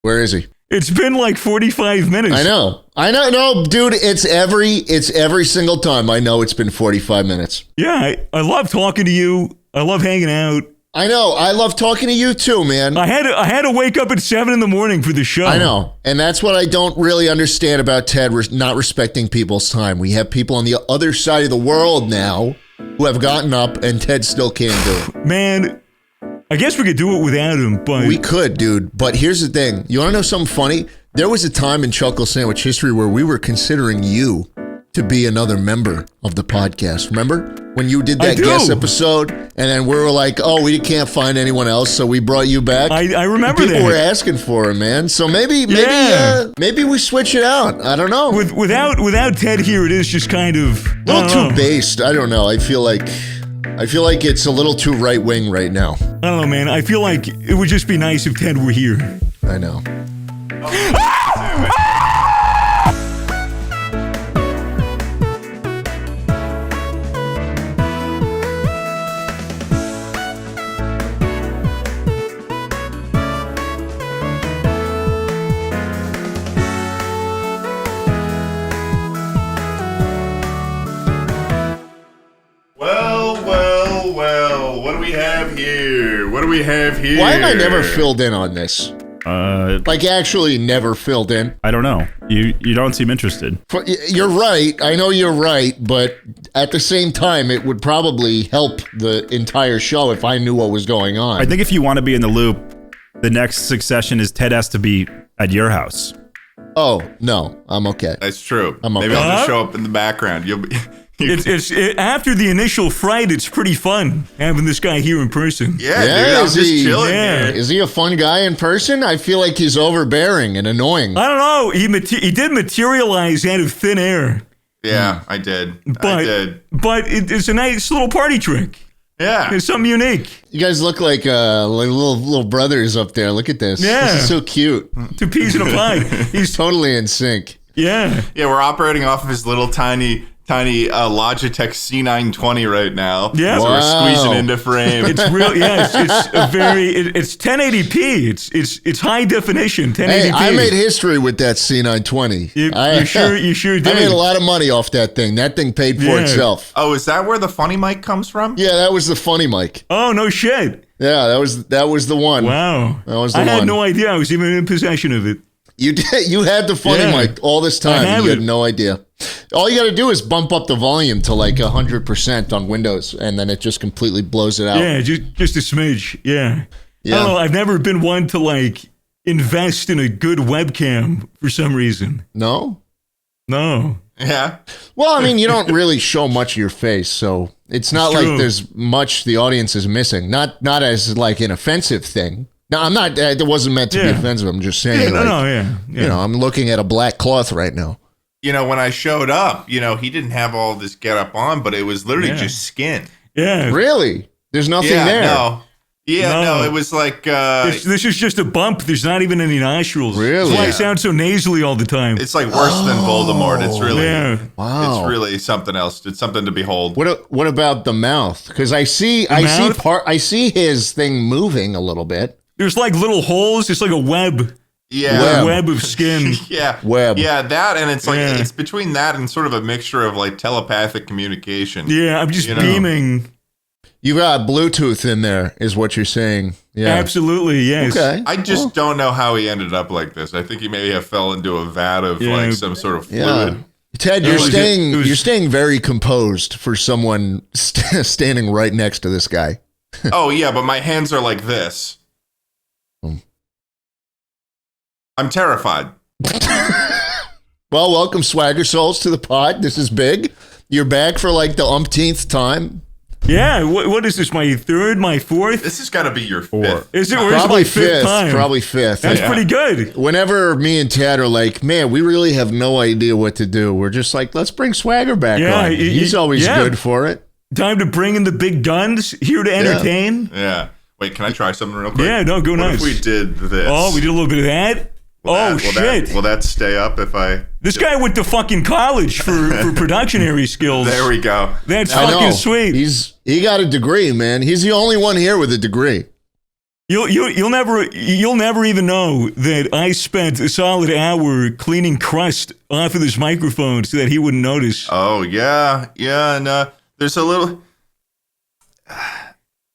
Where is he? It's been like 45 minutes. I know. No, dude, it's every single time. I know it's been 45 minutes. Yeah, I love talking to you. I love hanging out. I know. I love talking to you too, man. I had to wake up at 7 a.m. for the show. I know. And that's what I don't really understand about Ted not respecting people's time. We have people on the other side of the world now who have gotten up, and Ted still can't do it. Man, I guess we could do it without him, but... We could, dude. But here's the thing. You want to know something funny? There was a time in Chuckle Sandwich history where we were considering you to be another member of the podcast. Remember? When you did that guest episode, and then we were like, oh, we can't find anyone else, so we brought you back. I remember that. People were asking for him, man. So maybe we switch it out. I don't know. Without Ted here, it is just kind of... A little too based. I don't know. I feel like it's a little too right-wing right now. I don't know, man. I feel like it would just be nice if Ted were here. I know. What do we have here? Why am I never filled in on this? Like actually never filled in. I don't know. You don't seem interested. You're right. I know you're right, but at the same time, it would probably help the entire show if I knew what was going on. I think if you want to be in the loop, the next succession is Ted has to be at your house. Oh, no. I'm okay. That's true. I'm okay. Maybe I'll just show up in the background. You'll be... After the initial fright, it's pretty fun having this guy here in person. Yeah, dude, I'm just chilling here. Is he a fun guy in person? I feel like he's overbearing and annoying. I don't know. He did materialize out of thin air. Yeah, I did. But it's a nice little party trick. Yeah. It's something unique. You guys look like little brothers up there. Look at this. Yeah. This is so cute. 2 peas in a pie. He's totally in sync. Yeah. Yeah, we're operating off of his little tiny Logitech C920 right now. Yeah, so we're squeezing into frame. It's real. Yeah, it's 1080p. It's high definition 1080p. Hey, I made history with that C920. You sure did. I made a lot of money off that thing. That thing paid for itself. Oh, is that where the funny mic comes from? Yeah, that was the funny mic. Oh, no shit. Yeah, that was the one. Wow. That was the one. I had no idea I was even in possession of it. You did. You had the funny mic all this time. And you had no idea. All you got to do is bump up the volume to like 100% on Windows, and then it just completely blows it out. Yeah, just a smidge. Yeah. I don't know. I've never been one to like invest in a good webcam for some reason. No. Yeah. Well, I mean, you don't really show much of your face, so it's not like there's much the audience is missing. Not as like an offensive thing. No, I'm not. It wasn't meant to be offensive. I'm just saying. You know, I'm looking at a black cloth right now. You know, when I showed up, you know, he didn't have all this getup on, but it was literally just skin. Yeah. Really? There's nothing there. No. Yeah, no, it was like... this is just a bump. There's not even any nostrils. Really? That's why I sound so nasally all the time. It's like worse than Voldemort. It's really... Wow. It's really something else. It's something to behold. What about the mouth? Because I see his thing moving a little bit. There's like little holes. It's like a web. Yeah. Web of skin. Web. Yeah, that, and it's like, it's between that and sort of a mixture of like telepathic communication. Yeah, I'm just beaming. You got Bluetooth in there, is what you're saying. Yeah. Absolutely, yes. Okay. I just don't know how he ended up like this. I think he maybe have fell into a vat of like some sort of fluid. Yeah. Ted, you're staying very composed for someone standing right next to this guy. Oh yeah, but my hands are like this. I'm terrified. Well, welcome SwaggerSouls to the pod. This is big. You're back for like the umpteenth time. Yeah, what is this? My third, my fourth? This has got to be your fifth. Is it? Probably my fifth time? Probably fifth. That's pretty good. Whenever me and Tad are like, man, we really have no idea what to do. We're just like, let's bring Swagger back on. He's always good for it. Time to bring in the big guns, here to entertain. Yeah. Wait, can I try something real quick? Yeah, no, go nuts. What if we did this? Oh, we did a little bit of that? Shit. Will that stay up if I... This guy went to fucking college for productionary skills. There we go. That's fucking sweet. He got a degree, man. He's the only one here with a degree. You'll never even know that I spent a solid hour cleaning crust off of this microphone so that he wouldn't notice. Oh yeah, and there's a little.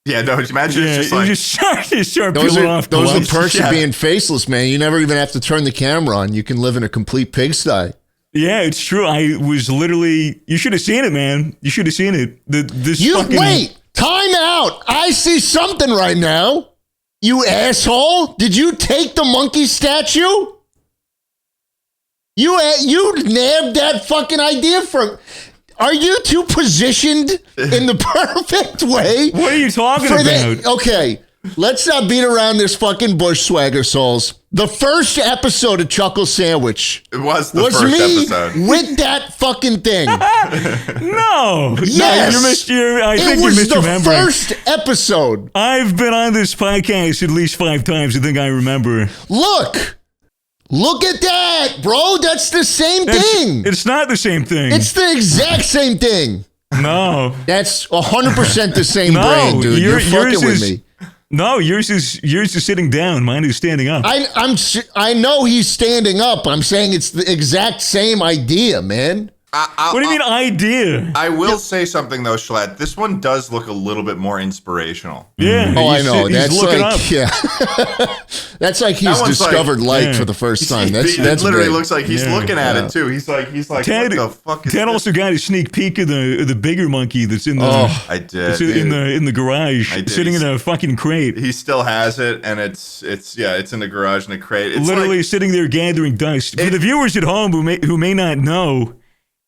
Yeah, no, imagine it's just like those are the perks of being faceless, man. You never even have to turn the camera on. You can live in a complete pigsty. Yeah, it's true. I was literally. You should have seen it, man. You should have seen it. Wait, time out. I see something right now. You asshole! Did you take the monkey statue? You nabbed that fucking idea from. Are you two positioned in the perfect way? What are you talking about? Okay, let's not beat around this fucking bush, SwaggerSouls. The first episode of Chuckle Sandwich was the first episode with that fucking thing. No, yes, no, I think you're misremembering. It was the first episode. I've been on this podcast at least 5 times. I think I remember. Look at that, bro. That's the same thing. It's not the same thing. It's the exact same thing. No. That's 100% the same brain, dude. You're fucking with me. No, yours is sitting down. Mine is standing up. I know he's standing up. I'm saying it's the exact same idea, man. What do you mean idea? I will say something though, Schlatt. This one does look a little bit more inspirational. Yeah. Oh, I know. That's like, that's like he's discovered light for the first time. That's literally looks like he's looking at it too. He's like, Ted, what the fuck is Ted this? Also got a sneak peek of the bigger monkey that's in the. I did. In the garage, sitting in a fucking crate. He still has it, and it's in the garage in a crate. It's literally sitting there gathering dust. For the viewers at home who may not know.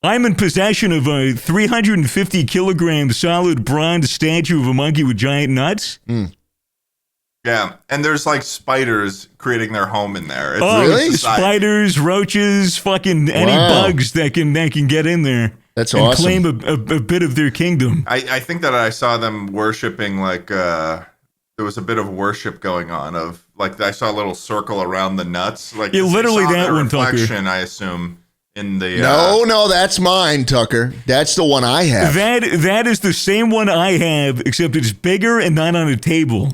I'm in possession of a 350 kilogram solid bronze statue of a monkey with giant nuts. Mm. Yeah, and there's like spiders creating their home in there. It's really? Spiders, roaches, fucking any bugs that can get in there. That's and awesome. Claim a bit of their kingdom. I think that I saw them worshiping there was a bit of worship going on of like I saw a little circle around the nuts. Like literally that one, reflection, Tucker. I assume. In the no, that's mine, Tucker. That's the one I have. That is the same one I have, except it's bigger and not on a table.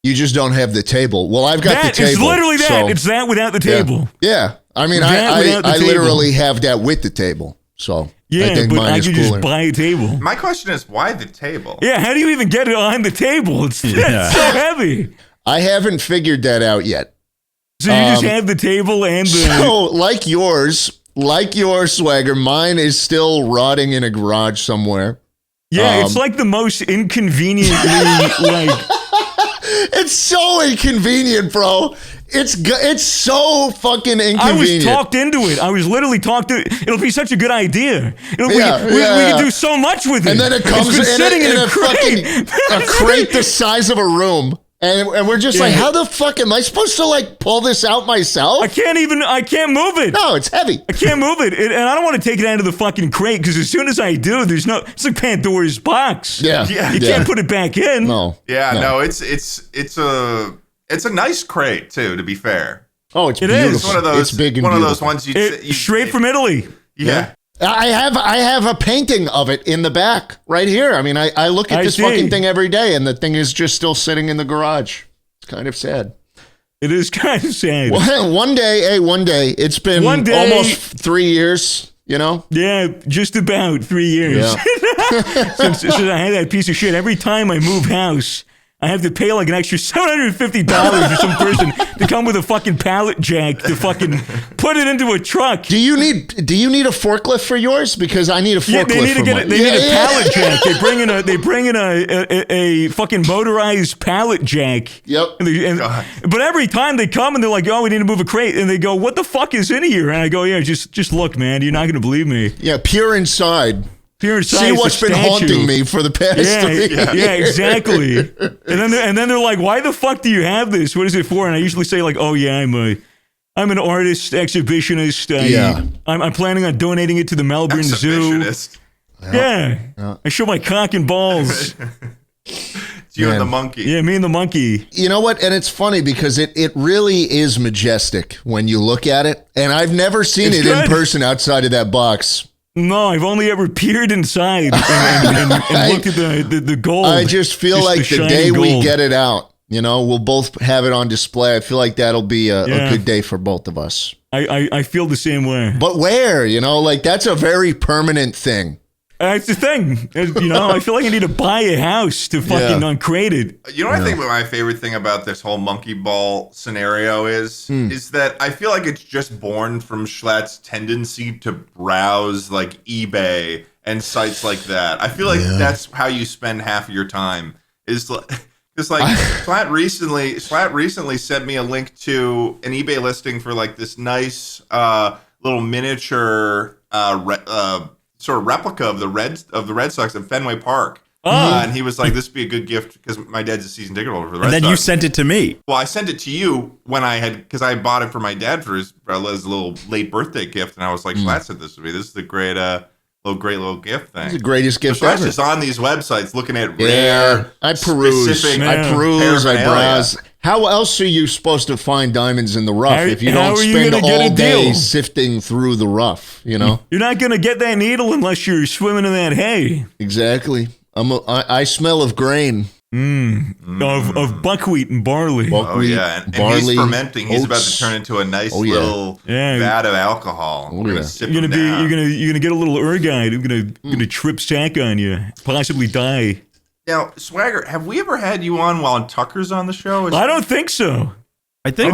You just don't have the table. Well, I've got the table. It's literally that. So, it's that without the table. Yeah. I mean, I literally have that with the table. So yeah, I think but mine I is could cooler. just buy a table. My question is, why the table? Yeah, how do you even get it on the table? It's so heavy. I haven't figured that out yet. So you just have the table and the... So, like yours, Swagger, mine is still rotting in a garage somewhere. Yeah, it's like the most inconveniently, like... It's so inconvenient, bro. It's so fucking inconvenient. I was talked into it. I was literally talked to it. It'll be such a good idea. We can do so much with it. And then it comes sitting in a crate. A crate the size of a room. And we're just like, how the fuck am I supposed to like pull this out myself? I can't move it. No, it's heavy. I can't move it. And I don't want to take it out of the fucking crate because as soon as I do, it's like Pandora's box. Yeah. You can't put it back in. No. Yeah, no, it's a nice crate too, to be fair. Oh, it's beautiful. It's one of those, it's big and one beautiful. of those ones you straight from Italy. Yeah. I have a painting of it in the back right here. I mean, I look at this fucking thing every day, and the thing is just still sitting in the garage. It's kind of sad. It is kind of sad. Well, one day. It's been almost 3 years, you know? Yeah, just about 3 years. Yeah. since I had that piece of shit. Every time I move house, I have to pay like an extra $750 for some person to come with a fucking pallet jack to fucking put it into a truck. Do you need a forklift for yours? Because I need a forklift. They need to for get They need a pallet jack. They bring in a fucking motorized pallet jack. Yep. But every time they come and they're like, "Oh, we need to move a crate," and they go, "What the fuck is in here?" And I go, "Yeah, just look, man. You're not gonna believe me." Yeah, peer inside. See what's been haunting me for the past 3 years. Yeah, exactly. And then they're like, "Why the fuck do you have this? What is it for?" And I usually say like, "Oh yeah, I'm an artist, exhibitionist. I'm planning on donating it to the Melbourne Zoo." Yeah. I show my cock and balls. It's you and the monkey. Yeah, me and the monkey. You know what? And it's funny because it really is majestic when you look at it. And I've never seen it in person outside of that box. No, I've only ever peered inside and looked at the gold. I just feel like the day we get it out, You know, we'll both have it on display. I feel like that'll be a good day for both of us. I feel the same way. But where? You know, like that's a very permanent thing. That's the thing. You know, I feel like I need to buy a house to fucking uncreate it. You know what I think my favorite thing about this whole monkey ball scenario is that I feel like it's just born from Schlatt's tendency to browse like eBay and sites like that. I feel like that's how you spend half of your time. Is just like Schlatt recently sent me a link to an eBay listing for like this nice little miniature sort of replica of the Red Sox at Fenway Park. And he was like, this would be a good gift because my dad's a season ticket holder for the Red Sox. And then you sent it to me. Well, I sent it to you when because I bought it for my dad for his little late birthday gift. And I was like, Schlatt said this would be. This is the great little gift thing. It's the greatest gift Schlatt's ever. Just on these websites looking at rare, I peruse, I browse. How else are you supposed to find diamonds in the rough if you don't spend all day sifting through the rough, you know? You're not going to get that needle unless you're swimming in that hay. Exactly. I smell of grain. Of buckwheat and barley. Buckwheat, and barley, he's fermenting. He's oats. about to turn into a nice little vat of alcohol. We're gonna sip you're gonna get a little ergite. You're gonna trip sack on you, possibly die. Now, Swagger, have we ever had you on while Tucker's on the show? I don't think so. I think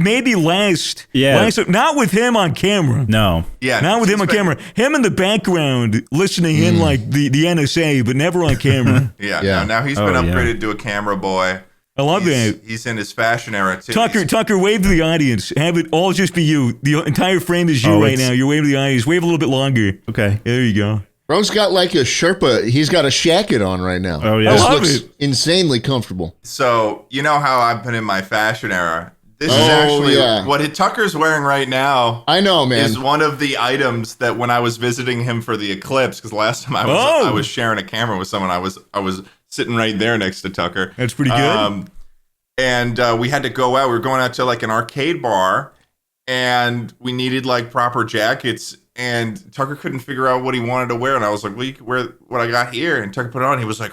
maybe last. Not with him on camera. No. Yeah. Not with him on camera. Him in the background listening in like the NSA, but never on camera. Now he's been upgraded to a camera boy. I love that. He's in his fashion era too. Tucker, wave to the audience. Have it all just be you. The entire frame is you right now. You're waving to the audience. Wave a little bit longer. Okay. There you go. Bro's got like a Sherpa. He's got a shacket on right now. Oh, yeah. This I love looks it. insanely comfortable. So, you know how I've been in my fashion era? This is actually what Tucker's wearing right now. I know, man. Is one of the items that when I was visiting him for the eclipse, because last time I was sharing a camera with someone, I was sitting right there next to Tucker. That's pretty good. And we had to go out. We were going out to like an arcade bar, and we needed like proper jackets. And Tucker couldn't figure out what he wanted to wear. And I was like, well, you can wear what I got here. And Tucker put it on. He was like,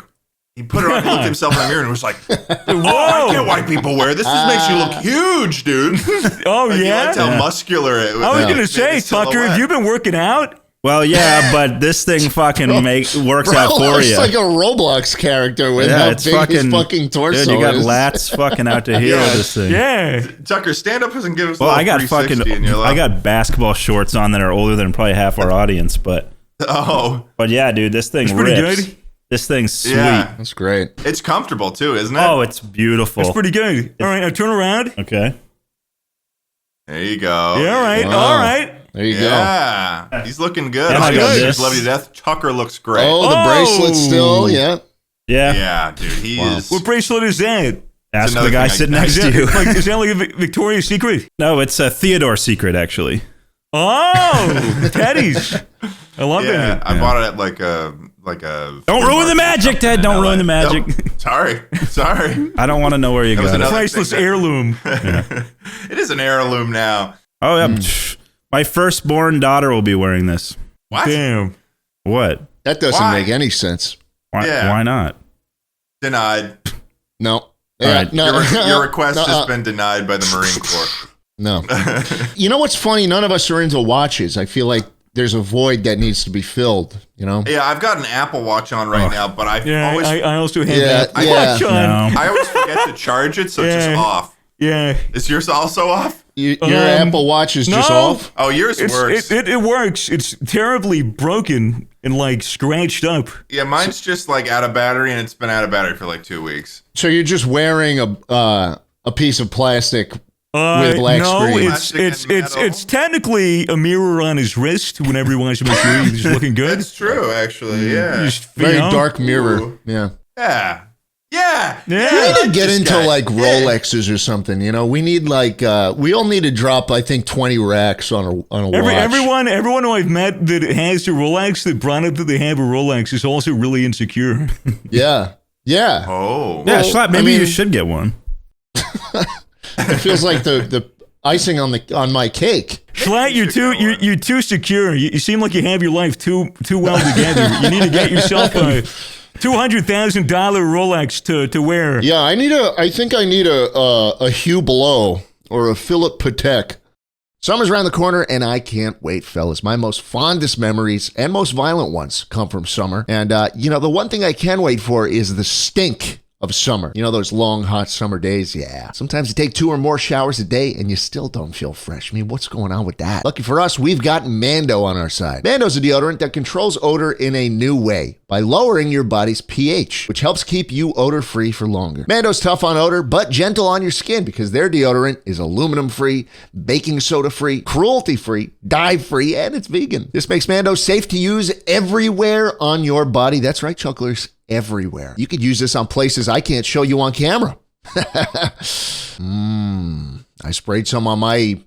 he put it on, he looked at himself in the mirror and was like, I get why people wear this. This makes you look huge, dude. Oh, like, yeah? You liked how muscular it was. I was going to say, Tucker, have you been working out? Well, yeah, but this thing fucking works out for It's you. like a Roblox character with how big his fucking torso is. Dude, you got lats fucking out to here with this thing. Yeah. Tucker, stand up and give us a Well, little I got 360 in your life. I got basketball shorts on that are older than probably half our audience, but yeah, dude, this thing rips. Pretty good. This thing's sweet. Yeah. That's great. It's comfortable too, isn't it? Oh, it's beautiful. It's pretty good. All right, now turn around. Okay. There you go. Yeah, all right. Wow. All right. There you go. Yeah, he's looking good. Yeah, I I got this. love you to death. Tucker looks great. Oh, the bracelet still, yeah. Yeah, dude, he is. What bracelet is that? Ask the guy sitting next to you. Is that like a Victoria's Secret? No, it's a Theodore Secret, actually. Oh, Teddy's. I love that. I bought it at like a. Don't ruin the magic, Ted. Don't ruin the magic. No, sorry. I don't want to know where you got it. Priceless heirloom. It is an heirloom now. Oh, yeah. My firstborn daughter will be wearing this. What? Damn. What? That doesn't make any sense. Why not? Denied. No. All right. Your request has been denied by the Marine Corps. No. You know what's funny? None of us are into watches. I feel like there's a void that needs to be filled, you know? Yeah, I've got an Apple Watch on right now, but I also have that watch on. No. I always forget to charge it, so it's just off. Yeah. Is yours also off? Your Apple Watch is just off? Oh, yours works. It works. It's terribly broken and like scratched up. Yeah, mine's just like out of battery, and it's been out of battery for like 2 weeks. So you're just wearing a piece of plastic with a black screen? It's technically a mirror on his wrist whenever he wants to make sure he's looking good. That's true, actually. Yeah. Very dark mirror. Ooh. Yeah. Yeah. We need to get into like Rolexes or something. You know, we need like we all need to drop I think 20 racks on a watch. Everyone who I've met that has a Rolex that brought up that they have a Rolex is also really insecure. Yeah. Oh. Yeah, Schlatt, maybe you should get one. It feels like the icing on my cake. Schlatt, you're too secure. You seem like you have your life too well together. You need to get yourself $200,000 Rolex to wear. Yeah, I think I need a Hugh Blow or a Philip Patek. Summer's around the corner, and I can't wait, fellas. My most fondest memories and most violent ones come from summer. And, the one thing I can wait for is the stink of summer. You know, those long, hot summer days? Yeah. Sometimes you take 2 or more showers a day and you still don't feel fresh. I mean, what's going on with that? Lucky for us, we've got Mando on our side. Mando's a deodorant that controls odor in a new way by lowering your body's pH, which helps keep you odor-free for longer. Mando's tough on odor, but gentle on your skin because their deodorant is aluminum-free, baking soda-free, cruelty-free, dye-free, and it's vegan. This makes Mando safe to use everywhere on your body. That's right, Chucklers. Everywhere. You could use this on places I can't show you on camera. I sprayed some on my...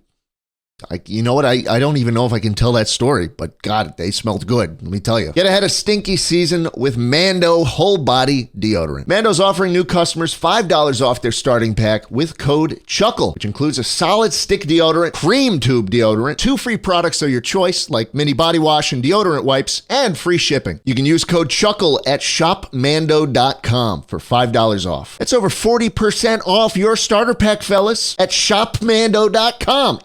you know what? I don't even know if I can tell that story, but God, they smelled good. Let me tell you. Get ahead of stinky season with Mando Whole Body Deodorant. Mando's offering new customers $5 off their starting pack with code CHUCKLE, which includes a solid stick deodorant, cream tube deodorant, 2 free products of your choice, like mini body wash and deodorant wipes, and free shipping. You can use code CHUCKLE at shopmando.com for $5 off. That's over 40% off your starter pack, fellas, at shopmando.com.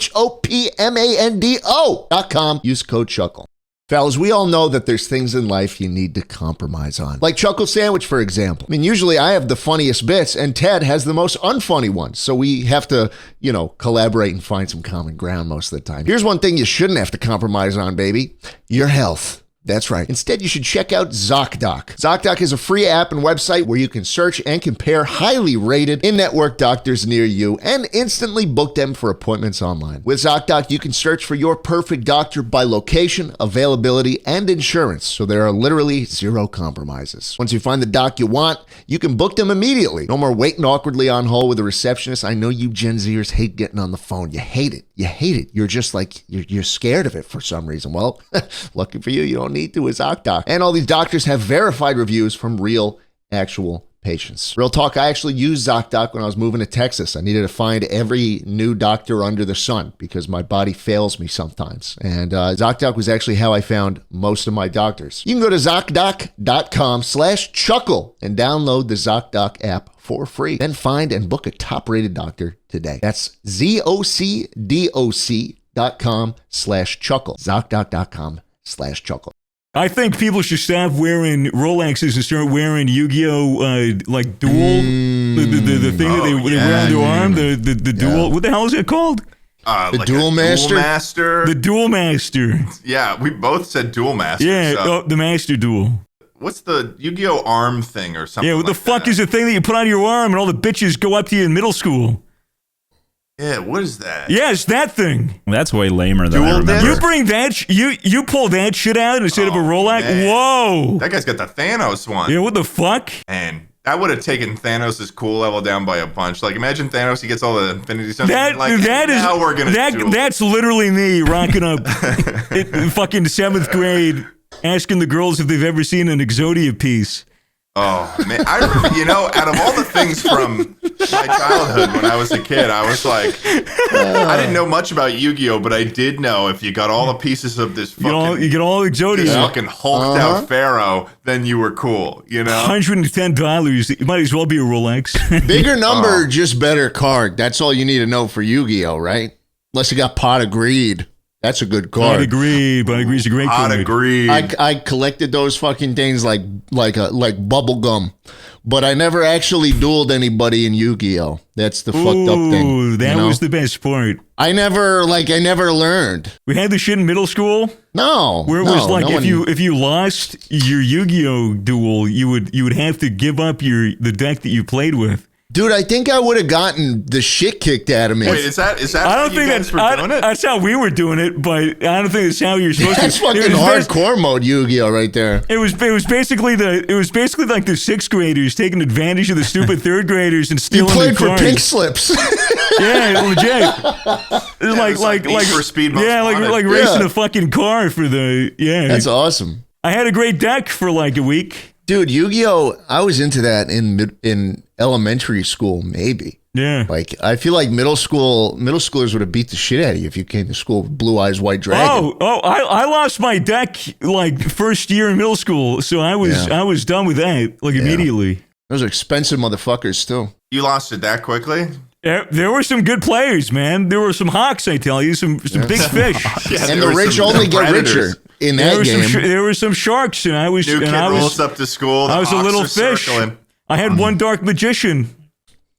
SHOPMANDO.com. Use code CHUCKLE. Fellas, we all know that there's things in life you need to compromise on. Like Chuckle Sandwich, for example. I mean, usually I have the funniest bits and Ted has the most unfunny ones. So we have to, collaborate and find some common ground most of the time. Here's one thing you shouldn't have to compromise on, baby. Your health. That's right. Instead, you should check out ZocDoc. ZocDoc is a free app and website where you can search and compare highly rated in-network doctors near you and instantly book them for appointments online. With ZocDoc, you can search for your perfect doctor by location, availability, and insurance, so there are literally 0 compromises. Once you find the doc you want, you can book them immediately. No more waiting awkwardly on hold with a receptionist. I know you Gen Zers hate getting on the phone. You hate it. You're just like, you're scared of it for some reason. Well, lucky for you, you don't need to with ZocDoc. And all these doctors have verified reviews from real, actual patients. Real talk, I actually used ZocDoc when I was moving to Texas. I needed to find every new doctor under the sun because my body fails me sometimes. And ZocDoc was actually how I found most of my doctors. You can go to ZocDoc.com/chuckle and download the ZocDoc app for free. Then find and book a top-rated doctor today. That's ZocDoc.com/chuckle. ZocDoc.com/chuckle. I think people should stop wearing Rolexes and start wearing Yu-Gi-Oh! Like dual, the thing that they wear on their arm, the dual. What the hell is it called? The Duel Master? The Duel Master. Yeah, we both said Duel Master. Yeah, so. The Master Duel. What's the Yu-Gi-Oh! Arm thing or something? Yeah, what the fuck is the thing that you put on your arm and all the bitches go up to you in middle school? Yeah, what is that? Yeah, it's that thing. That's way lamer than I remember. You bring that, you pull that shit out instead of a Rolex? Man. Whoa. That guy's got the Thanos one. Yeah, what the fuck? And that would have taken Thanos' cool level down by a bunch. Like, imagine Thanos, he gets all the Infinity Stones. That's literally me rocking up in fucking 7th grade, asking the girls if they've ever seen an Exodia piece. Oh, man. I remember, out of all the things from my childhood when I was a kid, I was like, I didn't know much about Yu-Gi-Oh!, but I did know if you got all the pieces of this fucking... You get all Exodia. This fucking hulked out Pharaoh, then you were cool, $110. It might as well be a Rolex. Bigger number, just better card. That's all you need to know for Yu-Gi-Oh!, right? Unless you got Pot of Greed. That's a good card. Pot of Greed is a great card. Pot of Greed. I collected those fucking things like bubble gum, but I never actually dueled anybody in Yu-Gi-Oh! That's the fucked up thing. That was the best part. I never learned. We had the shit in middle school. No, where it was like if you lost your Yu-Gi-Oh! Duel, you would have to give up the deck that you played with. Dude, I think I would have gotten the shit kicked out of me. Wait, is that I don't think that's doing it? That's how we were doing it, but I don't think that's how you're supposed to. That's fucking hardcore mode Yu-Gi-Oh! Right there. It was basically like the 6th graders taking advantage of the stupid 3rd graders and stealing their cards. You played for pink slips. Yeah, legit. It's like for speed. Like racing a fucking car for the That's awesome. I had a great deck for like a week. Dude, Yu-Gi-Oh! I was into that in elementary school, maybe. Yeah. Like, I feel like middle schoolers would have beat the shit out of you if you came to school with Blue Eyes White Dragon. I lost my deck like first year in middle school, so I was done with that like immediately. Those are expensive motherfuckers too. You lost it that quickly? There were some good players, man. There were some hawks, I tell you, some big fish. And the rich only get richer in that game. There were some sharks, and I was. New kid rolls up to school. I was a little fish. Circling. I had one dark magician.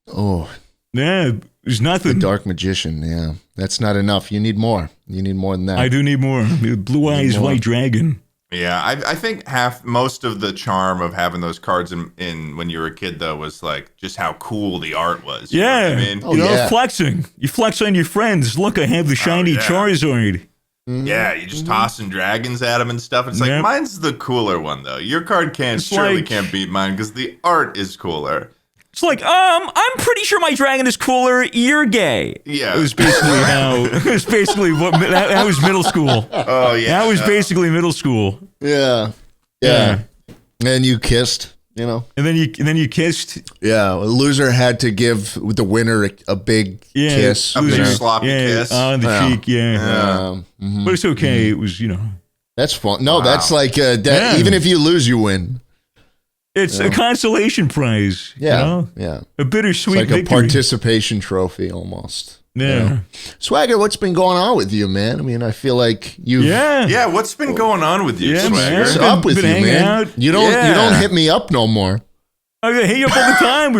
Oh. Yeah, it was nothing. The dark magician, yeah. That's not enough. You need more. You need more than that. I do need more. Blue Eyes White Dragon. Yeah, I think most of the charm of having those cards in when you were a kid, though, was like just how cool the art was. You know what I mean? Flexing. You flex on your friends. Look, I have the shiny Charizard. Yeah, you just tossing dragons at them and stuff. It's like, mine's the cooler one, though. Your card can't beat mine because the art is cooler. It's like, I'm pretty sure my dragon is cooler. You're gay. Yeah, it was basically how. It was basically what that was middle school. Oh yeah, that was basically middle school. Yeah. And you kissed, you know. And then you kissed. Yeah, a loser had to give the winner a big kiss, a big sloppy kiss on the cheek. Yeah. But it's okay. It was, That's fun. No, that's like that. Even if you lose, you win. It's a consolation prize. Yeah, A bittersweet it's like victory. a participation trophy almost. Yeah. Swagger, what's been going on with you, man? I mean, I feel like you've... Yeah, what's been going on with you, Swagger? What's up with you, man? Out. You don't hit me up no more. I hit you up all the time.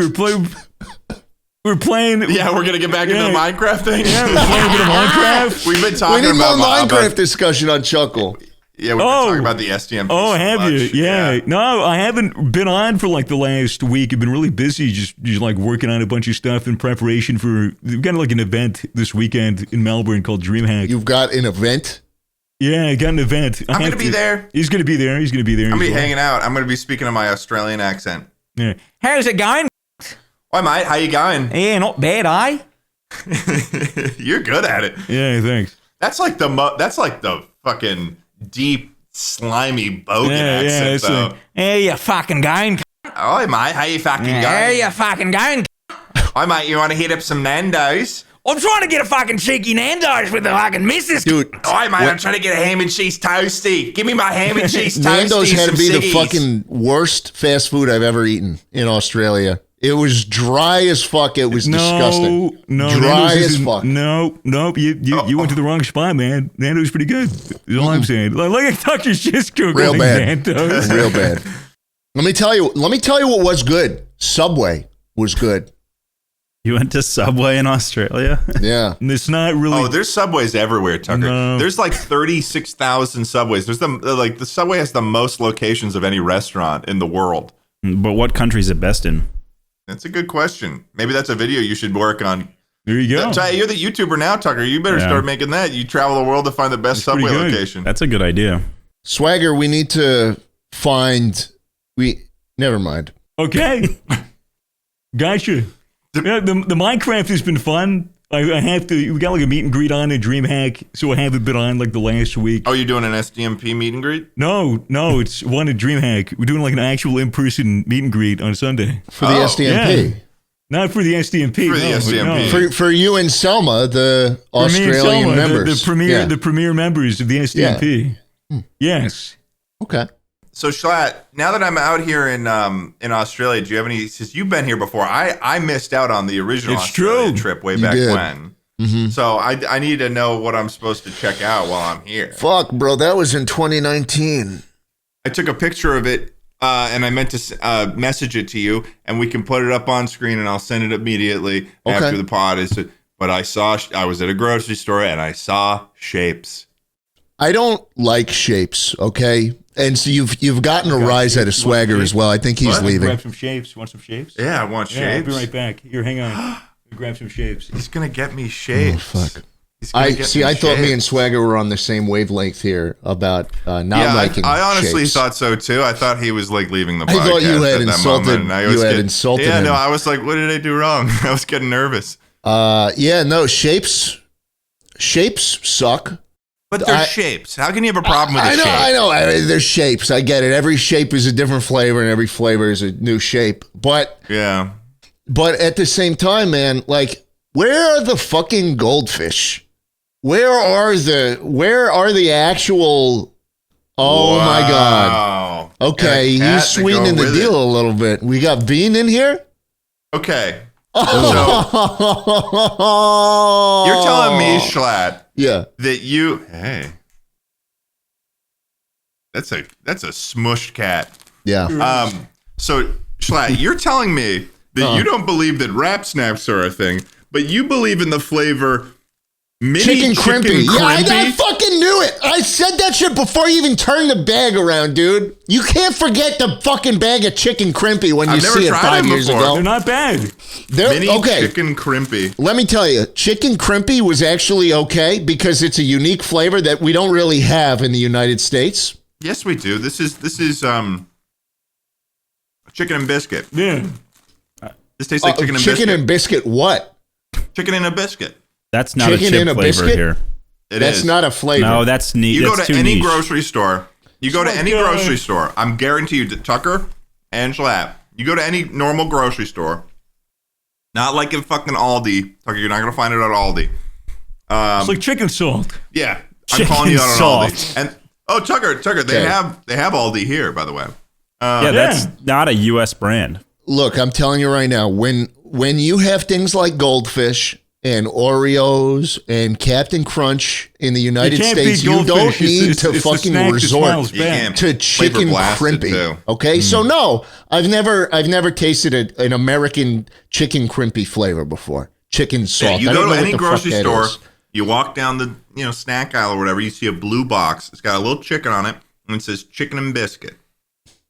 We were playing. Yeah, we're going to get back into the Minecraft thing? Yeah, we're playing a bit of Minecraft. We've been talking we need about more Minecraft discussion on Chuckle. Yeah, we've been talking about the SDM. Oh, have you? Yeah. No, I haven't been on for like the last week. I've been really busy just like working on a bunch of stuff in preparation for, we've got like an event this weekend in Melbourne called DreamHack. You've got an event? Yeah, I got an event. I'm going to be there. He's going to be there. I'm going to be hanging out. I'm going to be speaking in my Australian accent. Yeah. How's it going? Hi, mate. How you going? Yeah, not bad, eh? You're good at it. Yeah, thanks. That's like the fucking deep, slimy bogan accent, though. Like, hey, you fucking going? Hi, mate. How you fucking going? Hey, you fucking going? Hi, mate. You want to hit up some Nando's? I'm trying to get a fucking cheeky Nando's with the fucking missus. Dude. Hi, mate. I'm trying to get a ham and cheese toasty. Give me my ham and cheese toasty. Nando's had to be ciggies. the fucking worst fast food I've ever eaten in Australia. It was dry as fuck. It was disgusting. Dry as fuck. Nope. You went to the wrong spot, man. Nando's pretty good. That's all I'm saying. Like a Dr. Shishko Real going bad. Nando's. Real bad. Let me tell you what was good. Subway was good. You went to Subway in Australia? Yeah. And it's not really. Oh, there's Subways everywhere, Tucker. No. There's like 36,000 Subways. There's the Subway has the most locations of any restaurant in the world. But what country is it best in? That's a good question. Maybe that's a video you should work on. There you go. You're the YouTuber now, Tucker. You better start making that. You travel the world to find the best Subway location. That's a good idea. Swagger, we need to find... Never mind. Okay. Gotcha. Yeah, the Minecraft has been fun. I have to. We got like a meet and greet on at DreamHack, so I haven't been on like the last week. Oh, you're doing an SDMP meet and greet? No, it's one at DreamHack. We're doing like an actual in-person meet and greet on Sunday For the SDMP? Yeah. Not for the SDMP. For the SDMP. No. For you and Selma, the Australian members. The premier members of the SDMP. Yeah. Yes. Okay. So Schlatt, now that I'm out here in Australia, do you have any? Since you've been here before, I missed out on the original Australian trip way back when. Mm-hmm. So I need to know what I'm supposed to check out while I'm here. Fuck, bro, that was in 2019. I took a picture of it and I meant to message it to you, and we can put it up on screen, and I'll send it immediately after the pod. But I was at a grocery store and I saw shapes. I don't like shapes, okay? And so you've gotten a rise out of Swagger as well. I think he's leaving. Grab some shapes. You want some shapes? Yeah, I want shapes. I'll be right back. Here, hang on. Grab some shapes. He's gonna get me shapes. Oh, fuck. I thought me and Swagger were on the same wavelength here about not liking I honestly shapes. thoued so too. I thought he was like leaving the podcast. I thought you had insulted. Insulted him. No, I was like, what did I do wrong? I was getting nervous. Shapes suck. But they're shapes. How can you have a problem with a shape? I know. They're shapes. I get it. Every shape is a different flavor, and every flavor is a new shape. But But at the same time, man, like, where are the fucking goldfish? Where are the actual? Oh my God! Okay, he's sweetening the deal a little bit. We got Bean in here. Okay. Oh. So you're telling me, Schlatt, that you that's a smushed cat. Yeah. So Schlatt, you're telling me that you don't believe that Rap Snaps are a thing, but you believe in the flavor mini chicken crimpy. Yeah, I fucking knew it. I said that shit before you even turned the bag around, dude. You can't forget the fucking bag of chicken crimpy when you see it 5 years ago. They're not bad. Mini chicken crimpy. Let me tell you, chicken crimpy was actually okay because it's a unique flavor that we don't really have in the United States. Yes, we do. This is chicken and biscuit. Yeah. This tastes like chicken and biscuit. Chicken and biscuit what? Chicken and a biscuit. That's not chicken a chip flavor biscuit? Here. That's not a flavor. No, that's neat. You that's go to any niche. grocery store. Grocery store. I'm guarantee you, Tucker and Schlatt. You go to any normal grocery store. Not like in fucking Aldi. Tucker, you're not going to find it at Aldi. It's like chicken salt. Yeah. I'm calling you out on Aldi. And Tucker, they have Aldi here, by the way. That's not a U.S. brand. Look, I'm telling you right now, when you have things like Goldfish and Oreos and Captain Crunch in the United States, you don't need to fucking resort to chicken crimpy. Okay, so no, I've never tasted an American chicken crimpy flavor before. Chicken salt. Yeah, you go to any grocery store, you walk down the snack aisle or whatever, you see a blue box. It's got a little chicken on it, and it says chicken and biscuit.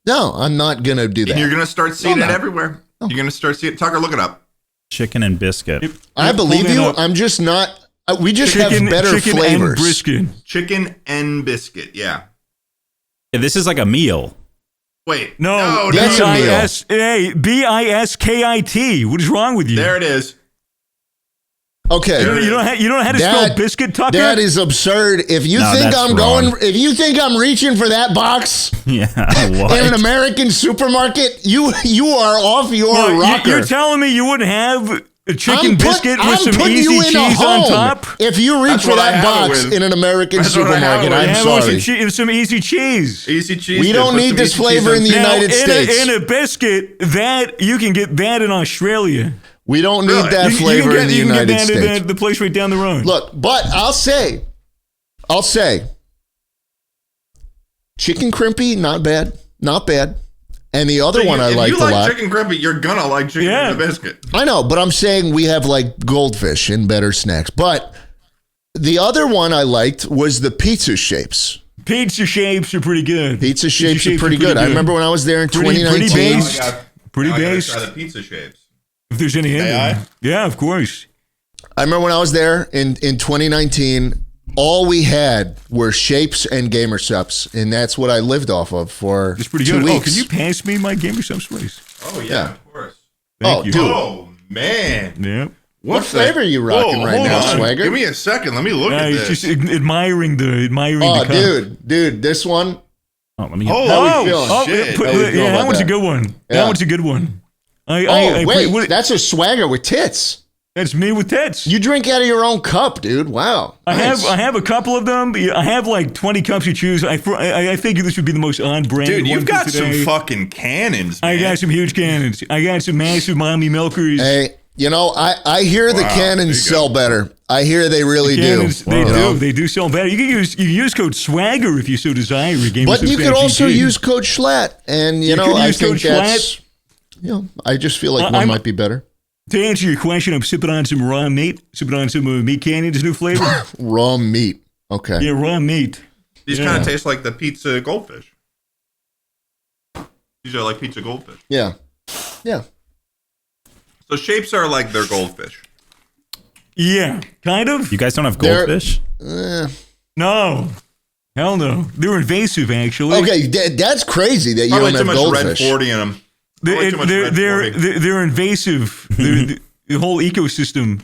No, I'm not gonna do that. And you're gonna start seeing it everywhere. No. You're gonna start seeing it. Tucker, look it up. Chicken and biscuit. I believe you. I'm just not. We just have better flavors. And brisket. Chicken and biscuit. Yeah. This is like a meal. Wait. No, that's a meal. BISKIT. What is wrong with you? There it is. Okay. You don't know how to spell biscuit, Tucker? That is absurd. If you think I'm reaching for that box in an American supermarket, you are off your rocker. You're telling me you wouldn't have a chicken biscuit with some easy cheese on top? If you reach for that box in an American supermarket, I'm sorry. Some easy cheese. Easy cheese. We don't need this flavor in the United States. In a biscuit, that you can get that in Australia. We don't need that flavor in the United States. You can get that the place right down the road. Look, but I'll say, chicken crimpy, not bad. And the other one I liked a lot. If you like chicken crimpy, you're gonna like chicken and a biscuit. I know, but I'm saying we have like Goldfish and better snacks. But the other one I liked was the pizza shapes. Pizza shapes are pretty good. Pizza shapes are pretty good. I remember when I was there in 2019. Pretty based. Try the pizza shapes. If there's any in there. Yeah, of course. I remember when I was there in 2019, all we had were shapes and Gamer Supps, and that's what I lived off of for 2 weeks. Oh, can you pass me my Gamer Supps, please? Oh, yeah, of course. Thank you. Dude. Oh, man. Yep. What flavor are you rocking right now, Swagger? Give me a second. Let me look at this. Just admiring the cup. Dude, this one. Oh, let me get shit. That one's a good one. Yeah. That one's a good one. Wait, that's a Swagger with tits. That's me with tits. You drink out of your own cup, dude. Wow. I have a couple of them. I have like 20 cups you choose. I figure this would be the most on-brand. Dude, you've got some fucking cannons, man. I got some huge cannons. I got some massive mommy milkers. Hey, I hear the cannons sell better. I hear they really do. They do sell better. You can use code SWAGGER if you so desire. But you can also use code Schlatt, and I think that's. I just feel like one might be better. To answer your question, I'm sipping on some raw meat. Sipping on some meat candy. This new flavor. Raw meat. Okay. Yeah, raw meat. These kind of taste like the pizza goldfish. These are like pizza goldfish. Yeah. So shapes are like their goldfish. Yeah, kind of. You guys don't have goldfish? No. Hell no. They're invasive, actually. Okay, that's crazy that you don't have goldfish. Red 40 in them. They're invasive. The whole ecosystem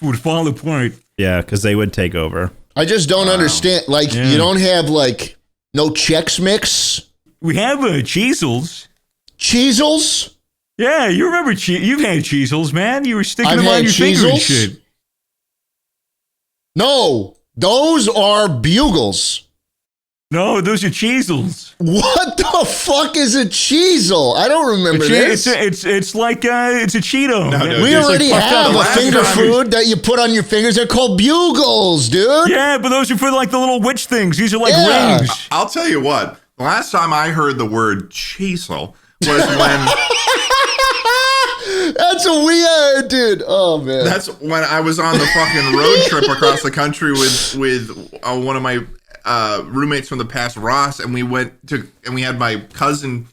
would fall apart. Yeah, because they would take over. I just don't understand. Like, you don't have, like, no Chex Mix? We have Cheezels. Cheezels? Yeah, you remember you've had Cheezels, man. You were sticking them on your finger and shit. No, those are Bugles. No, those are Cheezels. What the fuck is a Cheezel? I don't remember this. It's like it's a Cheeto. No, we already have a finger food that you put on your fingers. They're called Bugles, dude. Yeah, but those are for like the little witch things. These are like rings. I'll tell you what. The last time I heard the word Cheezel was when... That's a weird, dude. Oh, man. That's when I was on the fucking road trip across the country with one of my roommates from the past, Ross, and we had my cousin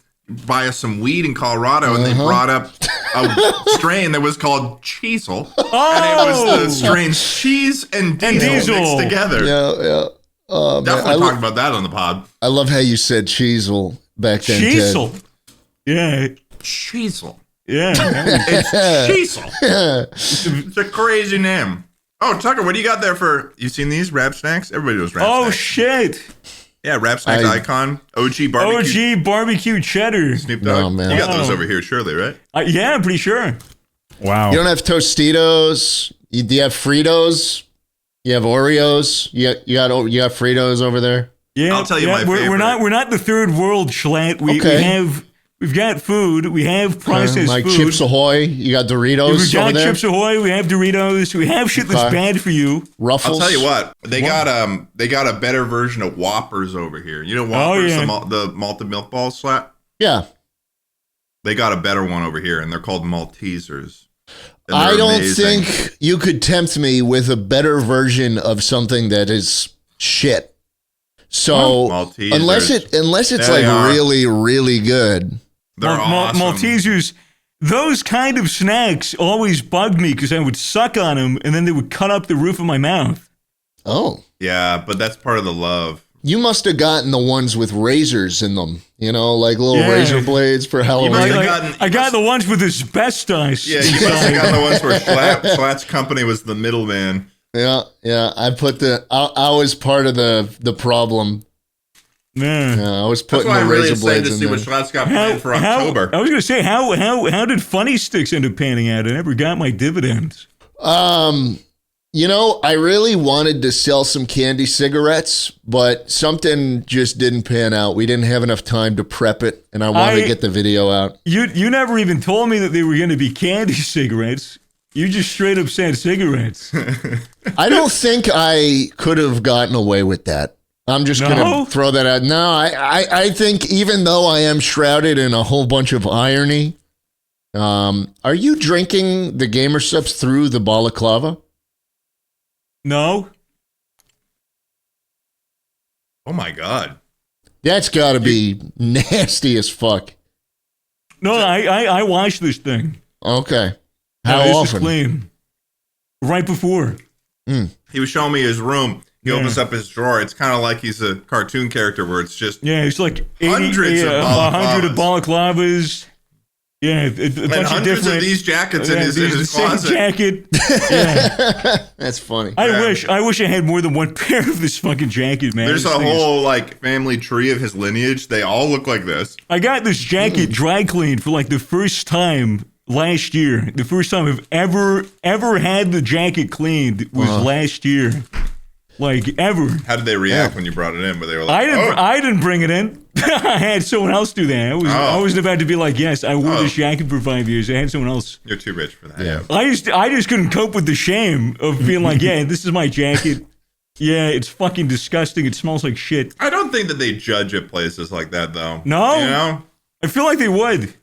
buy us some weed in Colorado, and they brought up a strain that was called Cheezel, and it was the strains cheese and diesel mixed together. Yeah. Definitely talked about that on the pod. I love how you said Cheezel back then, Cheezel. Ted. Yeah. Cheezel. Yeah. It's Cheezel. It's a crazy name. Oh, Tucker, what do you got there for... You seen these Rap Snacks? Everybody knows Rap Snacks. Oh, shit. Yeah, Rap Snacks icon. OG barbecue. OG barbecue cheddar. Snoop Dogg. No, man. You got those over here, surely, right? Yeah, I'm pretty sure. Wow. You don't have Tostitos. Do you have Fritos? You have Oreos. You got Fritos over there. Yeah, I'll tell you my favorite. We're not the third world, Schlatt. We've got food. We have processed like food. Chips Ahoy. You got Doritos We've got over there. Chips Ahoy. We have Doritos. We have shit that's bad for you. Ruffles. I'll tell you what. They got a better version of Whoppers over here. You know Whoppers, the malted milk balls, Schlatt? Yeah. They got a better one over here, and they're called Maltesers. I don't amazing. think you could tempt me with a better version of something that is shit. So unless it's like really, really good. They're awesome. Maltesers, those kind of snacks always bugged me because I would suck on them and then they would cut up the roof of my mouth. Oh. Yeah, but that's part of the love. You must have gotten the ones with razors in them, like little razor blades for Halloween. I got the ones with asbestos. Yeah, you must have gotten the ones where Schlatt's company was the middleman. Yeah. I was part of the problem. Yeah, I was putting That's why the I'm really razor blades excited to in see what there. Schlatt's got planned for October. I was going to say, how did Funny Sticks end up panning out? I never got my dividends. I really wanted to sell some candy cigarettes, but something just didn't pan out. We didn't have enough time to prep it, and I wanted to get the video out. You never even told me that they were going to be candy cigarettes. You just straight up said cigarettes. I don't think I could have gotten away with that. I'm just going to throw that out. No, I think even though I am shrouded in a whole bunch of irony, are you drinking the Gamer Supps through the balaclava? No. Oh my God. That's got to be nasty as fuck. No, I washed this thing. Okay. How this often? Is clean. Right before. He was showing me his room. He opens up his drawer. It's kind of like he's a cartoon character where it's just it's like hundreds of balaclavas. 100 of balaclavas. Yeah, a bunch of different of these jackets in his closet. Jacket. Yeah. That's funny. I wish I had more than one pair of this fucking jacket, man. There's a whole family tree of his lineage. They all look like this. I got this jacket dry cleaned for the first time last year. The first time I've ever had the jacket cleaned was last year. Ever. How did they react when you brought it in? Where they were like, I didn't bring it in. I had someone else do that. I wasn't about to be like, yes, I wore this jacket for 5 years. I had someone else. You're too rich for that. Yeah. Yeah. I just couldn't cope with the shame of being like, yeah, this is my jacket. Yeah, it's fucking disgusting. It smells like shit. I don't think that they judge at places like that, though. No? I feel like they would.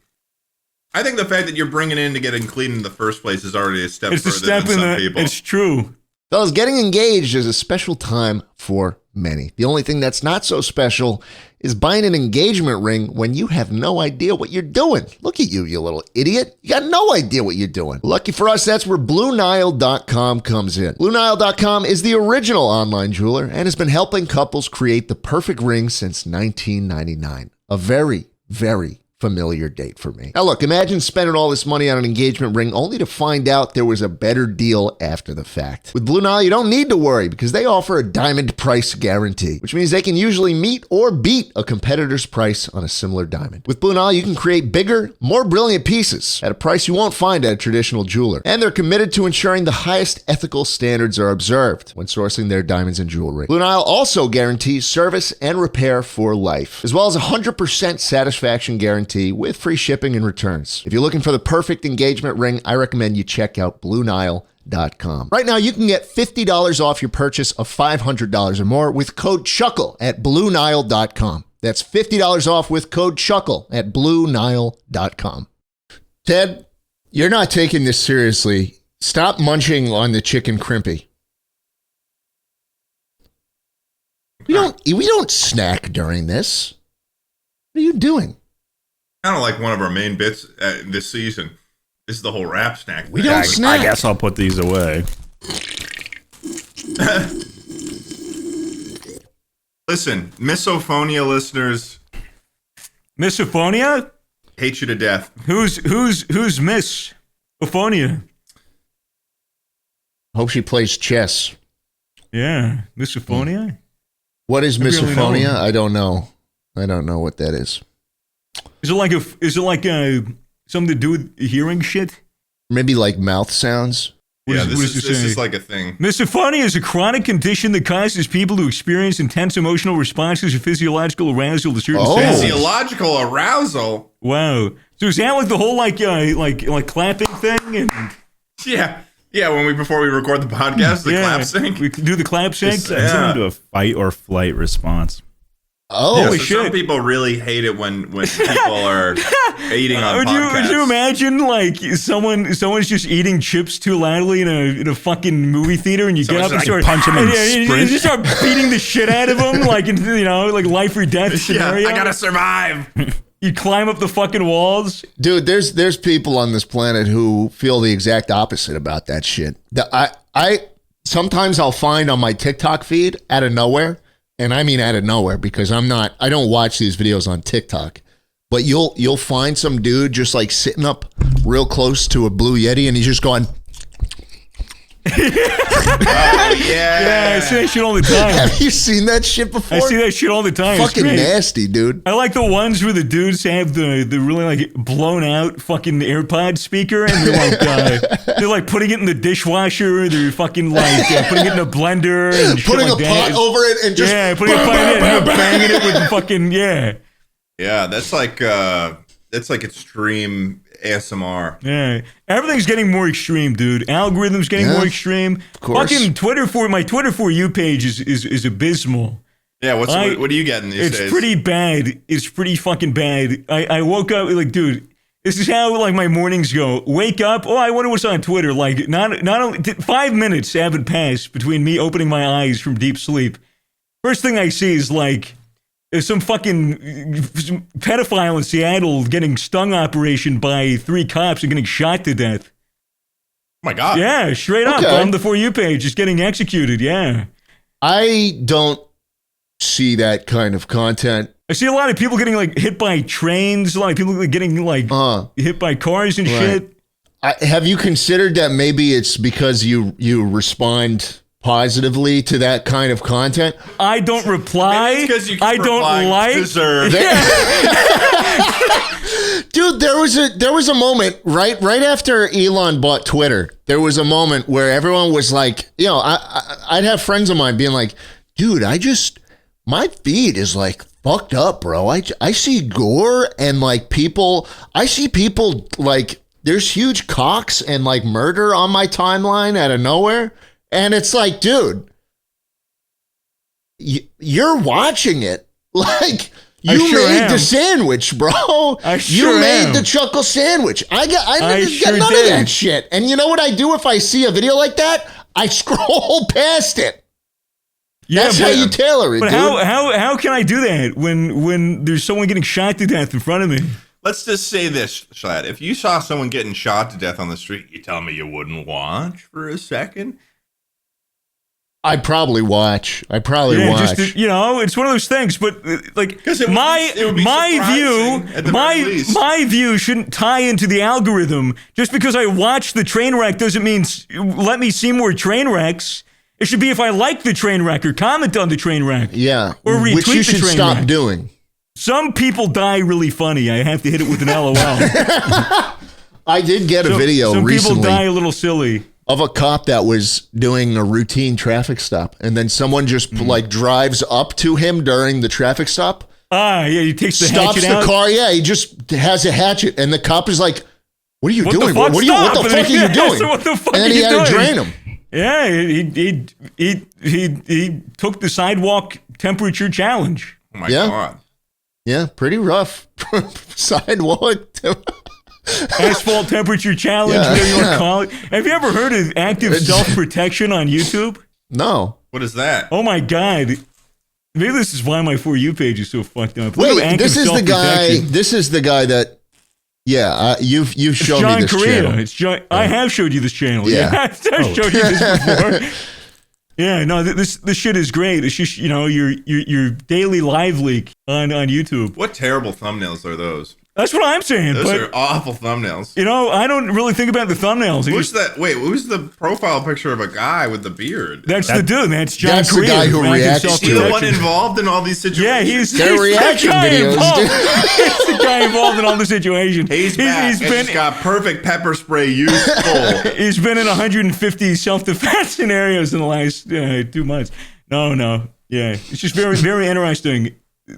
I think the fact that you're bringing in to get it clean in the first place is already a step further than some people. It's true. Fellas, getting engaged is a special time for many. The only thing that's not so special is buying an engagement ring when you have no idea what you're doing. Look at you, you little idiot. You got no idea what you're doing. Lucky for us, that's where BlueNile.com comes in. BlueNile.com is the original online jeweler and has been helping couples create the perfect ring since 1999. A very, very familiar date for me. Now look, imagine spending all this money on an engagement ring only to find out there was a better deal after the fact. With Blue Nile, you don't need to worry because they offer a diamond price guarantee, which means they can usually meet or beat a competitor's price on a similar diamond. With Blue Nile, you can create bigger, more brilliant pieces at a price you won't find at a traditional jeweler. And they're committed to ensuring the highest ethical standards are observed when sourcing their diamonds and jewelry. Blue Nile also guarantees service and repair for life, as well as a 100% satisfaction guarantee with free shipping and returns. If you're looking for the perfect engagement ring, I recommend you check out BlueNile.com. Right now, you can get $50 off your purchase of $500 or more with code CHUCKLE at BlueNile.com. That's $50 off with code CHUCKLE at BlueNile.com. Ted, you're not taking this seriously. Stop munching on the chicken crimpy. We don't snack during this. What are you doing? Kind of like one of our main bits this season. This is the whole rap snack thing. We don't snack. I guess I'll put these away. Listen, Misophonia listeners. Misophonia? Hate you to death. Who's Misophonia? Hope she plays chess. Yeah, Misophonia? What is Really misophonia? know. I don't know. I don't know what that is. Is it like something to do with hearing shit? Maybe like mouth sounds. This is like a thing. Misophonia is a chronic condition that causes people to experience intense emotional responses or physiological arousal to certain sounds. Physiological arousal? Wow. So is that like the whole like clapping thing? And Yeah, before we record the podcast, the clap sync. We do the clap sync. It's into a fight or flight response. Oh, so some people really hate it when people are eating on podcasts. Would you imagine like someone's just eating chips too loudly in a fucking movie theater, and you get up and start punch him and sprint. you start beating the shit out of him like in like life or death scenario. I gotta survive. You climb up the fucking walls. dude, there's people on this planet who feel the exact opposite about that shit. I sometimes I'll find on my TikTok feed out of nowhere. And I mean out of nowhere because I don't watch these videos on TikTok, but you'll find some dude just like sitting up real close to a Blue Yeti and he's just going. Oh, yeah. I see that shit all the time. Have you seen that shit before? I see that shit all the time. It's Fucking great. nasty, dude. I like the ones where the dudes have the really like blown out fucking AirPod speaker and they're like putting it in the dishwasher. They're fucking like putting it in a blender and shit Putting like a that. pot over it and just putting a pot in it and banging it with fucking Yeah, that's like extreme ASMR. Yeah, everything's getting more extreme, dude. Algorithms getting more extreme. Of course. Fucking my Twitter For You page is abysmal. Yeah, what are you getting these days? It's pretty bad. It's pretty fucking bad. I woke up like, dude, this is how like my mornings go. Wake up. Oh, I wonder what's on Twitter. Like not only 5 minutes haven't passed between me opening my eyes from deep sleep. First thing I see is like some fucking pedophile in Seattle getting stung operation by 3 cops and getting shot to death. Oh my God. Yeah, straight up on the For You page, just getting executed. Yeah. I don't see that kind of content. I see a lot of people getting like hit by trains. A lot of people getting like hit by cars and shit. Have you considered that maybe it's because you respond positively to that kind of content? I don't reply. I don't like. Dude, there was a moment right after Elon bought Twitter. There was a moment where everyone was like, I'd have friends of mine being like, dude, my feed is like fucked up, bro. I see gore and like people. I see people like there's huge cocks and like murder on my timeline out of nowhere. And it's like, dude, you're watching it. Like, you made the sandwich, bro. You made the Chuckle Sandwich. I got none of that shit. And you know what I do if I see a video like that? I scroll past it. Yeah, that's how you tailor it, but dude. How can I do that when there's someone getting shot to death in front of me? Let's just say this, Schlatt. If you saw someone getting shot to death on the street, you tell me you wouldn't watch for a second? I probably watch. Just it's one of those things. But like my view shouldn't tie into the algorithm. Just because I watch the train wreck doesn't mean let me see more train wrecks. It should be if I like the train wreck or comment on the train wreck. Yeah, or retweet which you should the train stop wreck. doing. Some people die really funny. I have to hit it with an LOL. I did get a video some recently. Some people die a little silly. Of a cop that was doing a routine traffic stop, and then someone just like drives up to him during the traffic stop. He takes the stops hatchet the out. car. Yeah, he just has a hatchet, and the cop is like, "What are you doing? The fuck? What the fuck are you doing?" What the fuck and then he had to drain him. Yeah, he took the sidewalk temperature challenge. Oh my God. Yeah, pretty rough sidewalk. Asphalt temperature challenge, whatever you want to call it. Have you ever heard of active self-protection on YouTube? No. What is that? Oh my God. Maybe this is why my For You page is so fucked up. Wait, this is the guy. This is the guy that. Yeah, you've shown me this channel. It's John. I have showed you this channel. Yeah, I've showed you this before. Yeah, no, this shit is great. It's just your daily live leak on YouTube. What terrible thumbnails are those? That's what I'm saying. Those are awful thumbnails. I don't really think about the thumbnails. Who's the profile picture of a guy with the beard? That's the dude. That's John. That's the guy who reacts to it. Is he the one involved in all these situations? Yeah, he's reaction videos. He's the guy involved in all the situations. He's got perfect pepper spray useful. He's been in 150 self-defense scenarios in the last 2 months. No. Yeah, it's just very, very interesting.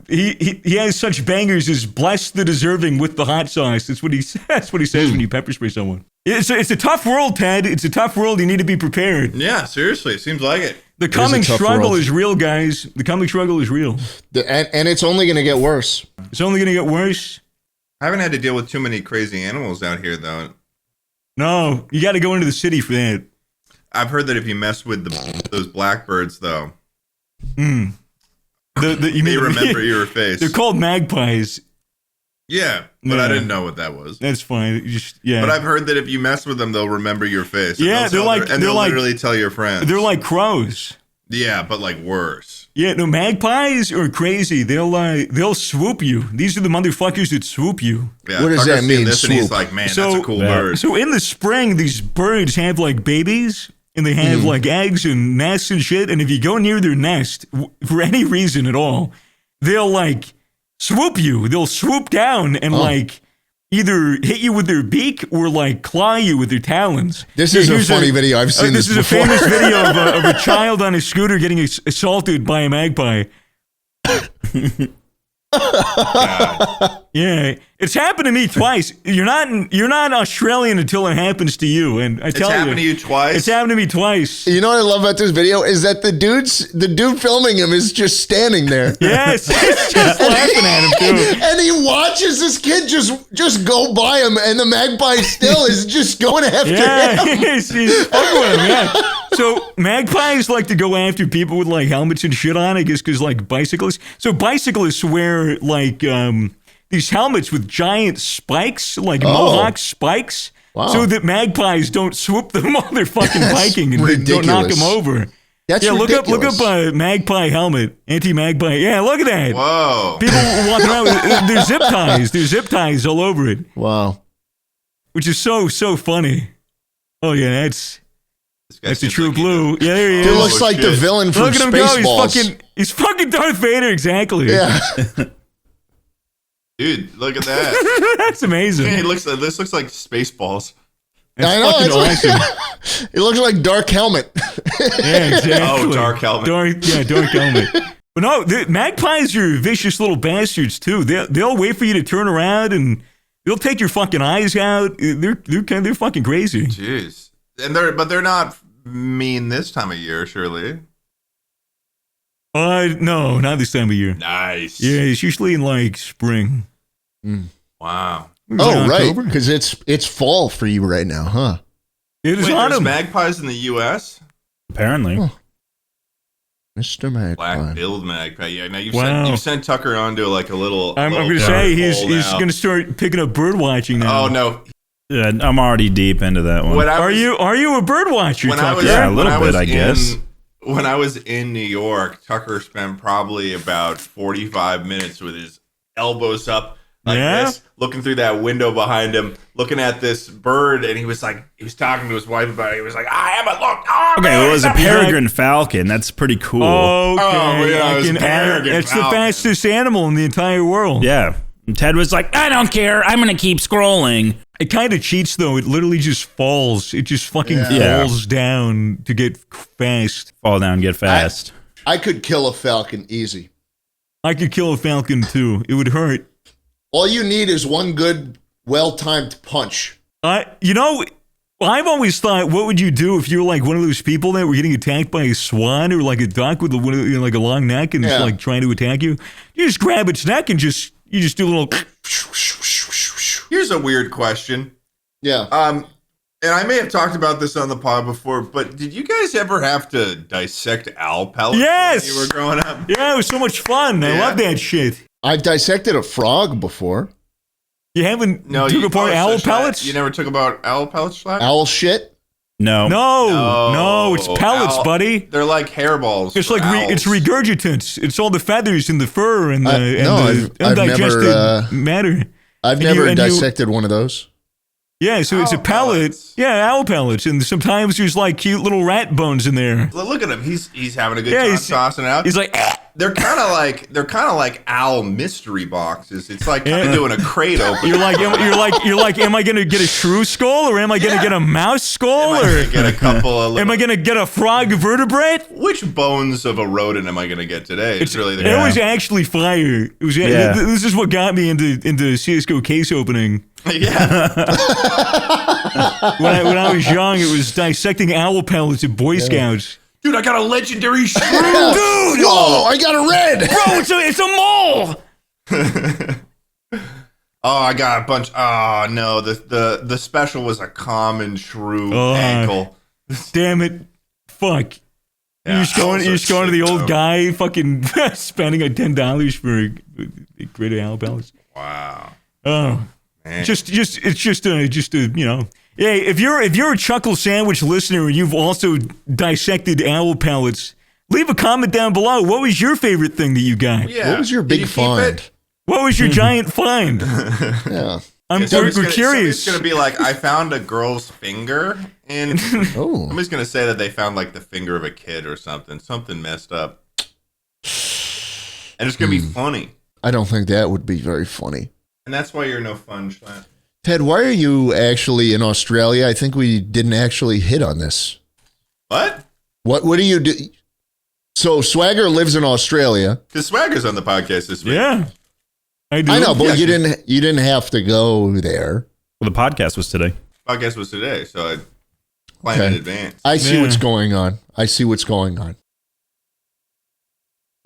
He has such bangers as "bless the deserving with the hot sauce." That's what he says when you pepper spray someone. It's a tough world, Ted. It's a tough world. You need to be prepared. Yeah, seriously, it seems like it. The coming struggle is real, guys. The coming struggle is real. And it's only going to get worse. It's only going to get worse. I haven't had to deal with too many crazy animals out here, though. No, you got to go into the city for that. I've heard that if you mess with those blackbirds, though. They remember your face. They're called magpies. Yeah, but I didn't know what that was. That's fine. But I've heard that if you mess with them, they'll remember your face. Yeah, they'll literally tell your friends. They're like crows. Yeah, but like worse. Yeah, no, magpies are crazy. They'll swoop you. These are the motherfuckers that swoop you. Yeah, what does that mean? And he's like, man, that's a cool bird. So in the spring, these birds have like babies. And they have like eggs and nests and shit. And if you go near their nest for any reason at all, they'll like swoop you. They'll swoop down and like either hit you with their beak or like claw you with their talons. This is a funny video. I've seen this before. This is a famous video of a child on a scooter getting assaulted by a magpie. Yeah, it's happened to me twice. You're not Australian until it happens to you, and I tell you, it's happened to you twice. It's happened to me twice. You know what I love about this video is that the dude filming him is just standing there. Yes, he's just laughing at him too, and he watches this kid just go by him, and the magpie still is just going after him. Yeah, he's fucking with him. Yeah. So magpies like to go after people with like helmets and shit on, I guess, because like bicyclists. So bicyclists wear like these helmets with giant spikes, like mohawk spikes, so that magpies don't swoop them while they're fucking biking and don't knock them over. That's ridiculous. Look up a magpie helmet, anti-magpie. Yeah, look at that. Whoa. People walking around with there's zip ties. There's zip ties all over it. Wow. Which is so funny. Oh yeah, that's the true blue. Yeah, there he is. It looks like the villain from Look at him go. Spaceballs. He's fucking Darth Vader, exactly. Yeah. Dude, look at that. That's amazing. Hey, this looks like Spaceballs. I know. Awesome. It looks like Dark Helmet. Yeah, exactly. Oh, Dark Helmet. Dark Helmet. But no, the magpies are vicious little bastards too. They'll wait for you to turn around and they'll take your fucking eyes out. They're fucking crazy. Jeez. And they're not mean this time of year, surely. No, not this time of year. Nice. Yeah, it's usually in like spring. Wow. Oh, right, because it's fall for you right now, huh? It is Wait, autumn. there's magpies in the U.S.? Apparently. Oh. Mr. Magpie. Black-billed magpie. Yeah, now you sent Tucker onto like a little. I'm going to say he's going to start picking up bird watching now. Oh no. Yeah, I'm already deep into that one. Are you a bird watcher? When Tucker? I was, yeah, a little bit, I guess. when I was in New York, Tucker spent probably about 45 minutes with his elbows up like this, looking through that window behind him, looking at this bird, and he was talking to his wife about it. He was like, I haven't looked. Oh, okay, well, it was a peregrine falcon. That's pretty cool. Okay. It's the fastest animal in the entire world. Yeah. And Ted was like, I don't care. I'm going to keep scrolling. It kind of cheats, though. It literally just falls. It just fucking falls down to get fast. Fall down, get fast. I could kill a falcon easy. I could kill a falcon, too. It would hurt. All you need is one good, well-timed punch. I've always thought, what would you do if you were like one of those people that were getting attacked by a swan or like a duck with like a long neck and it's like trying to attack you? You just grab its neck and you just do a little. Here's a weird question. Yeah. And I may have talked about this on the pod before, but did you guys ever have to dissect owl pellets when you were growing up? Yeah, it was so much fun. I love that shit. I've dissected a frog before. You haven't took apart owl pellets? You never took about owl pellets, Schlatt? Owl shit? No, it's pellets, buddy. They're like hairballs. It's like it's regurgitants. It's all the feathers and the fur and the undigested matter. I've never dissected one of those. Yeah, so it's a pellet. Pellets. Yeah, owl pellets, and sometimes there's like cute little rat bones in there. Look at him. He's having a good time tossing out. He's like, they're kind of like owl mystery boxes. It's like kind of doing a crate opening. You're like, am I gonna get a shrew skull or am I gonna get a mouse skull or get a couple of? Am I gonna get a frog vertebrate? Which bones of a rodent am I gonna get today? It was actually fire. It was. This is what got me into CS:GO case opening. Yeah. when I was young, it was dissecting owl pellets at Boy Scouts. Dude, I got a legendary shrew. Dude, I got a red. Bro, it's a mole. I got a bunch. Oh no, the special was a common shrew ankle. Damn it! Fuck. Yeah, you're just going to the old guy, fucking spending $10 for a crate of owl pellets. Wow. Oh. It's just a Hey, if you're a Chuckle Sandwich listener and you've also dissected owl pellets, leave a comment down below. What was your favorite thing that you got? Yeah. What was your big find? What was your giant find? Yeah. We're curious. It's going to be like, I found a girl's finger, and I'm just going to say that they found like the finger of a kid or something messed up. And it's going to be funny. I don't think that would be very funny. And that's why you're no fun, Schlatt. Ted, why are you actually in Australia? I think we didn't actually hit on this. What? What do you do? So Swagger lives in Australia. Because Swagger's on the podcast this week. Yeah. I do. I know, but you didn't have to go there. Well, the podcast was today. Podcast was today, so I planned in advance. I see what's going on.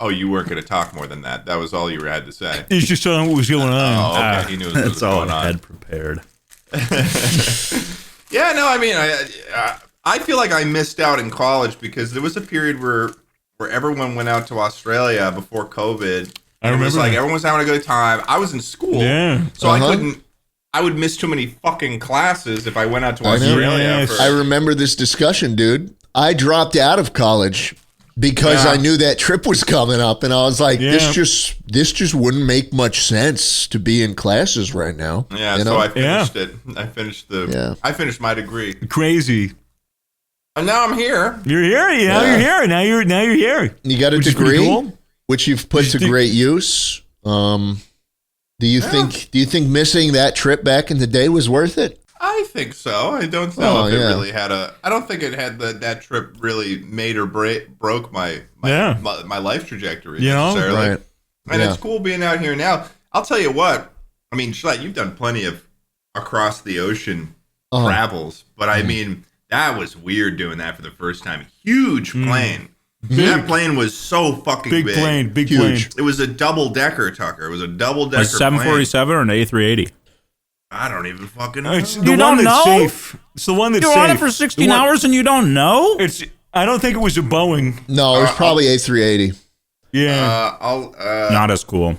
Oh, you weren't going to talk more than that. That was all you had to say. He's just telling what was going on. Oh, okay. He knew what was going on. That's all I had prepared. Yeah, no, I mean, I feel like I missed out in college because there was a period where everyone went out to Australia before COVID. I remember. It was like everyone was having a good time. I was in school. Yeah. So I would miss too many fucking classes if I went out to Australia. I remember this discussion, dude. I dropped out of college because I knew that trip was coming up, and I was like, this just wouldn't make much sense to be in classes right now. Yeah, so I finished it. I finished my degree. Crazy. And now I'm here. You're here. You're here. Now you're here. You got a degree, which you've put to great use. Do you think missing that trip back in the day was worth it? I think so. I don't know if it really had I don't think it had that trip really made or broke my life trajectory necessarily. Right. And it's cool being out here now. I'll tell you what. I mean, Schlatt, you've done plenty of across the ocean travels, but I mean, that was weird doing that for the first time. Huge plane. That plane was so fucking big. Big plane. It was a double-decker, Tucker. It was a double-decker plane. A 747 or an A380? I don't even fucking know. It's the one that's safe. It's the one that's safe. You're on it for 16 hours and you don't know? I don't think it was a Boeing. No, it was probably A380. Yeah. Not as cool.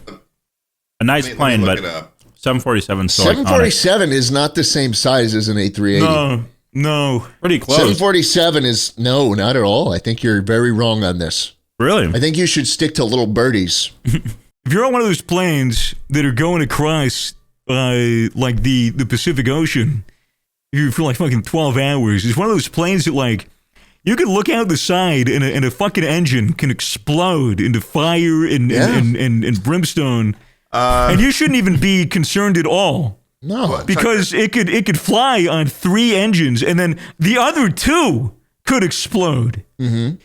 A nice plane, but 747 747 is not the same size as an A380. No. No. Pretty close. 747 is no, not at all. I think you're very wrong on this. Really? I think you should stick to little birdies. If you're on one of those planes that are going across, like the Pacific Ocean, for like fucking 12 hours, it's one of those planes that like, you can look out the side and a fucking engine can explode into fire and brimstone. And you shouldn't even be concerned at all. No. Because it could fly on 3 engines and then the other 2 could explode. Mm-hmm.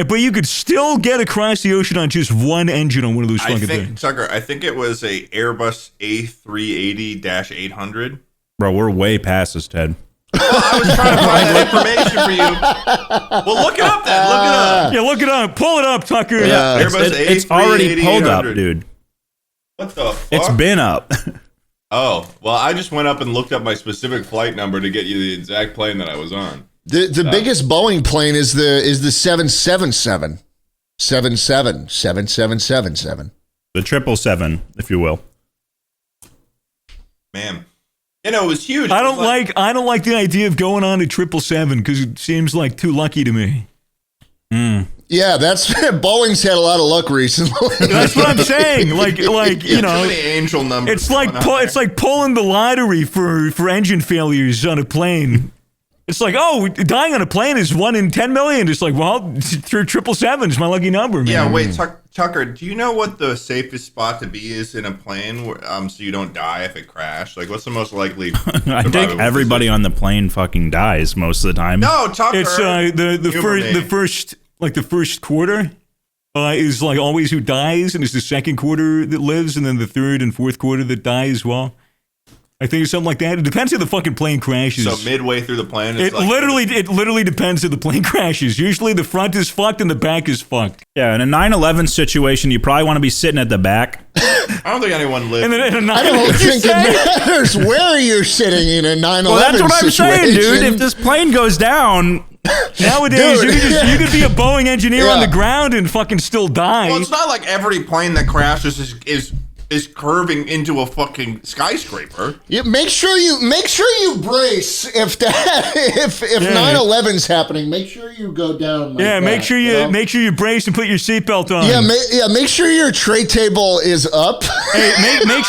But you could still get across the ocean on just 1 engine on one of those fucking things. Tucker, I think it was a Airbus A380-800. Bro, we're way past this, Ted. Well, I was trying to find that information for you. Well, look it up then. Look it up. Yeah, look it up. Pull it up, Tucker. Yeah, it's already pulled up, dude. What the fuck? It's been up. Oh, well, I just went up and looked up my specific flight number to get you the exact plane that I was on. The biggest Boeing plane is the 777. 777777. The 777, if you will. Man. You know, it was huge. I don't like the idea of going on to 777 because it seems like too lucky to me. Yeah, that's Boeing's had a lot of luck recently. That's what I'm saying. Like you know, too many angel numbers. It's like pulling the lottery for engine failures on a plane. It's like, oh, dying on a plane is 1 in 10 million. It's like, well, 777 is my lucky number, man. Yeah, wait, Tucker, do you know what the safest spot to be is in a plane, so you don't die if it crashed? Like, what's the most likely? I think everybody on the plane fucking dies most of the time. No, Tucker. It's the first quarter is like always who dies, and it's the second quarter that lives, and then the third and fourth quarter that die as well. I think it's something like that. It depends if the fucking plane crashes. So midway through the plane, it literally depends if the plane crashes. Usually the front is fucked and the back is fucked. Yeah, in a 9/11 situation, you probably want to be sitting at the back. I don't think anyone lived. And then I don't think it matters where you're sitting in a 9/11 Well, that's what I'm situation. saying, dude. If this plane goes down, nowadays Dude. you could be a Boeing engineer on the ground and fucking still die. Well, it's not like every plane that crashes is curving into a fucking skyscraper. Make sure you brace if 9/11's happening. Make sure you go down. Like make sure you brace and put your seatbelt on. Make sure your tray table is up. Hey, make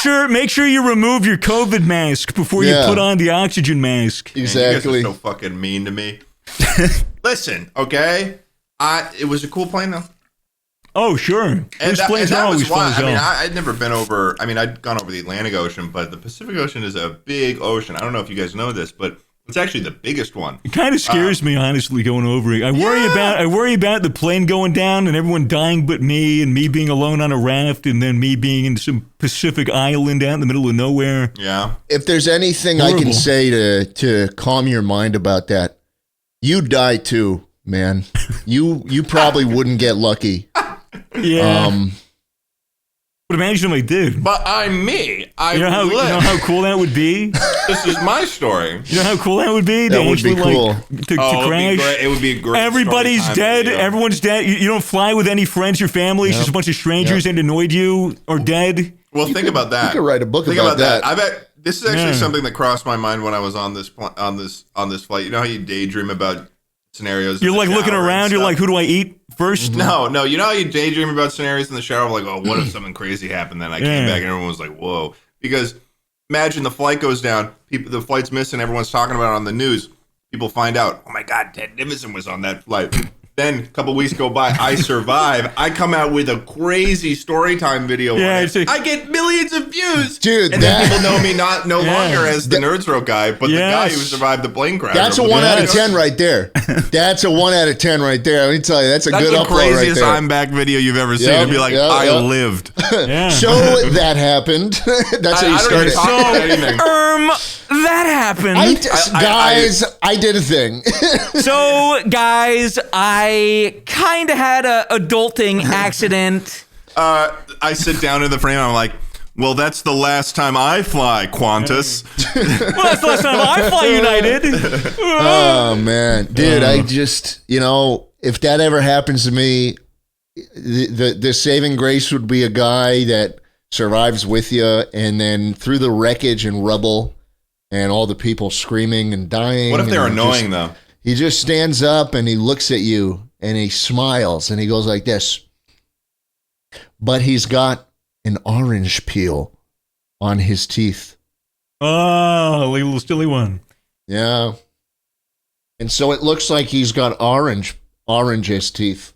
sure you remove your COVID mask before you put on the oxygen mask. Exactly. Man, you guys are so fucking mean to me. Listen, okay, it was a cool plane though. Oh, sure. Those planes are always fun as hell. I mean, I'd never been over. I mean, I'd gone over the Atlantic Ocean, but the Pacific Ocean is a big ocean. I don't know if you guys know this, but it's actually the biggest one. It kind of scares me, honestly, going over it. I worry about the plane going down and everyone dying but me, and me being alone on a raft, and then me being in some Pacific island out in the middle of nowhere. Yeah. If there's anything I can say to calm your mind about that, you die too, man. You probably wouldn't get lucky. Yeah. But imagine if I did. But I'm me. You know how cool that would be? This is my story. You know how cool that would be? That would be cool. To crash. It would be a great. Everybody's dead. Everyone's dead. You don't fly with any friends or family. It's just a bunch of strangers that annoyed you or dead. Well, think about that. You could write a book about that. I bet this is actually something that crossed my mind when I was on this flight. You know how you daydream about scenarios? You're like looking around. You're like, who do I eat first? Mm-hmm. No. You know how you daydream about scenarios in the shower? Like, oh, what if something crazy happened? Then I came back and everyone was like, whoa. Because imagine the flight goes down. The flight's missing. Everyone's talking about it on the news. People find out, oh my God, Ted Nivison was on that flight. Then a couple weeks go by, I survive. I come out with a crazy story time video. I get millions of views, dude. And then people know me no longer as the Nerds Row guy, but the guy who survived the plane crash. That's a 1 out of 10 right there. That's a 1 out of 10 right there. Let me tell you, that's a good upload right there. That's the craziest I'm back video you've ever seen. It'd be like, I lived. Show that happened. That's how you start it. That happened. I did a thing. So, guys, I kind of had a adulting accident. I sit down in the frame and I'm like, well, that's the last time I fly, Qantas. Well, that's the last time I fly United. Oh, man. Dude, I just, if that ever happens to me, the saving grace would be a guy that survives with you, and then through the wreckage and rubble and all the people screaming and dying. What if they're annoying, though? He just stands up and he looks at you and he smiles and he goes like this. But he's got an orange peel on his teeth. Oh, little silly one. Yeah. And so it looks like he's got orange-ish teeth.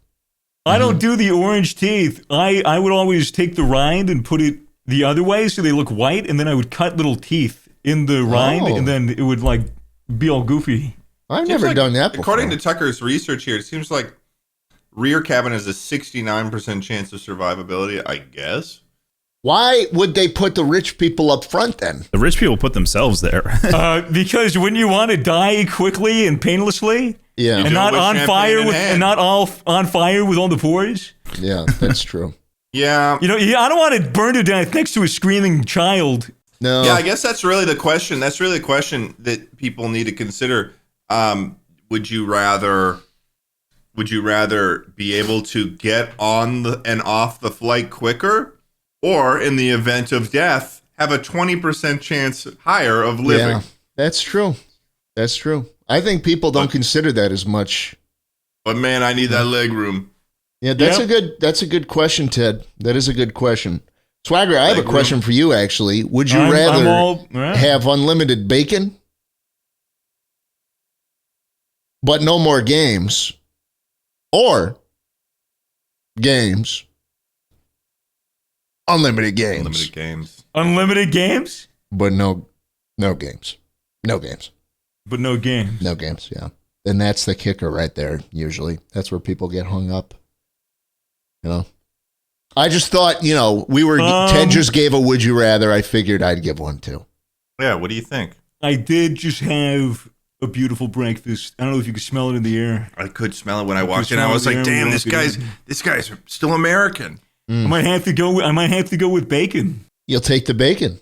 I don't do the orange teeth. I would always take the rind and put it the other way so they look white, and then I would cut little teeth in the rind, and then it would like be all goofy. I've never done that before. According to Tucker's research here, it seems like rear cabin has a 69% chance of survivability, I guess. Why would they put the rich people up front then? The rich people put themselves there. Because when you want to die quickly and painlessly, and not on fire with all the pores. Yeah, that's true. Yeah. You know, I don't want to burn to death next to a screaming child. No. Yeah, I guess that's really the question. That's really the question that people need to consider. Would you rather be able to get on and off the flight quicker, or in the event of death, have a 20% chance higher of living? Yeah, that's true. That's true. I think people don't consider that as much. But man, I need that leg room. Yeah, that's a good question, Ted. That is a good question. Swagger, I have a question for you actually. Would you rather have unlimited bacon, but no more games, or games? Unlimited games. Unlimited games. Unlimited games? But no games. No games. But no games. No games, yeah. And that's the kicker right there, usually. That's where people get hung up. You know? I just thought, Ted just gave a would you rather. I figured I'd give one too. Yeah, what do you think? I did just have a beautiful breakfast. I don't know if you could smell it in the air. I could smell it when I walked in. I was like, damn, this guy's still American. I might have to go with bacon. You'll take the bacon.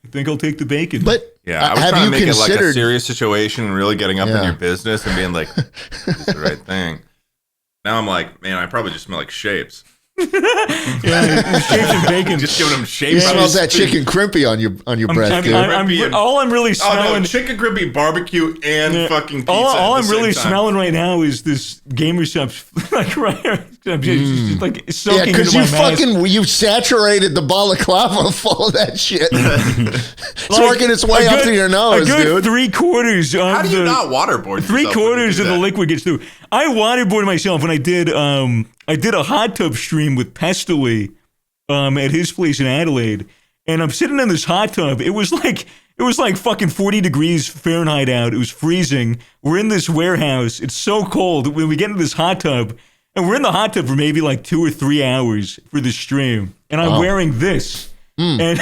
I think I'll take the bacon. But yeah, I was trying to make it like a serious situation and really getting up in your business and being like, this is the right thing. Now I'm like, man, I probably just smell like shapes. Shapes and bacon. Just giving them shapes. You smells that chicken crimpy on your breath, dude. All I'm really smelling. Oh no, chicken crimpy, barbecue, and fucking pizza. All I'm really smelling right now is this gamer subs, like right here. Just like soaking into my mask. You saturated the balaclava full of that shit. It's working its way up to your nose, dude. 3/4 of How do you not waterboard? 3/4 of the liquid gets through. I waterboarded myself when I did a hot tub stream with Pestily at his place in Adelaide, and I'm sitting in this hot tub. It was like fucking 40 degrees Fahrenheit out. It was freezing. We're in this warehouse. It's so cold. When we get into this hot tub, and we're in the hot tub for maybe like 2 or 3 hours for the stream, and I'm wearing this, and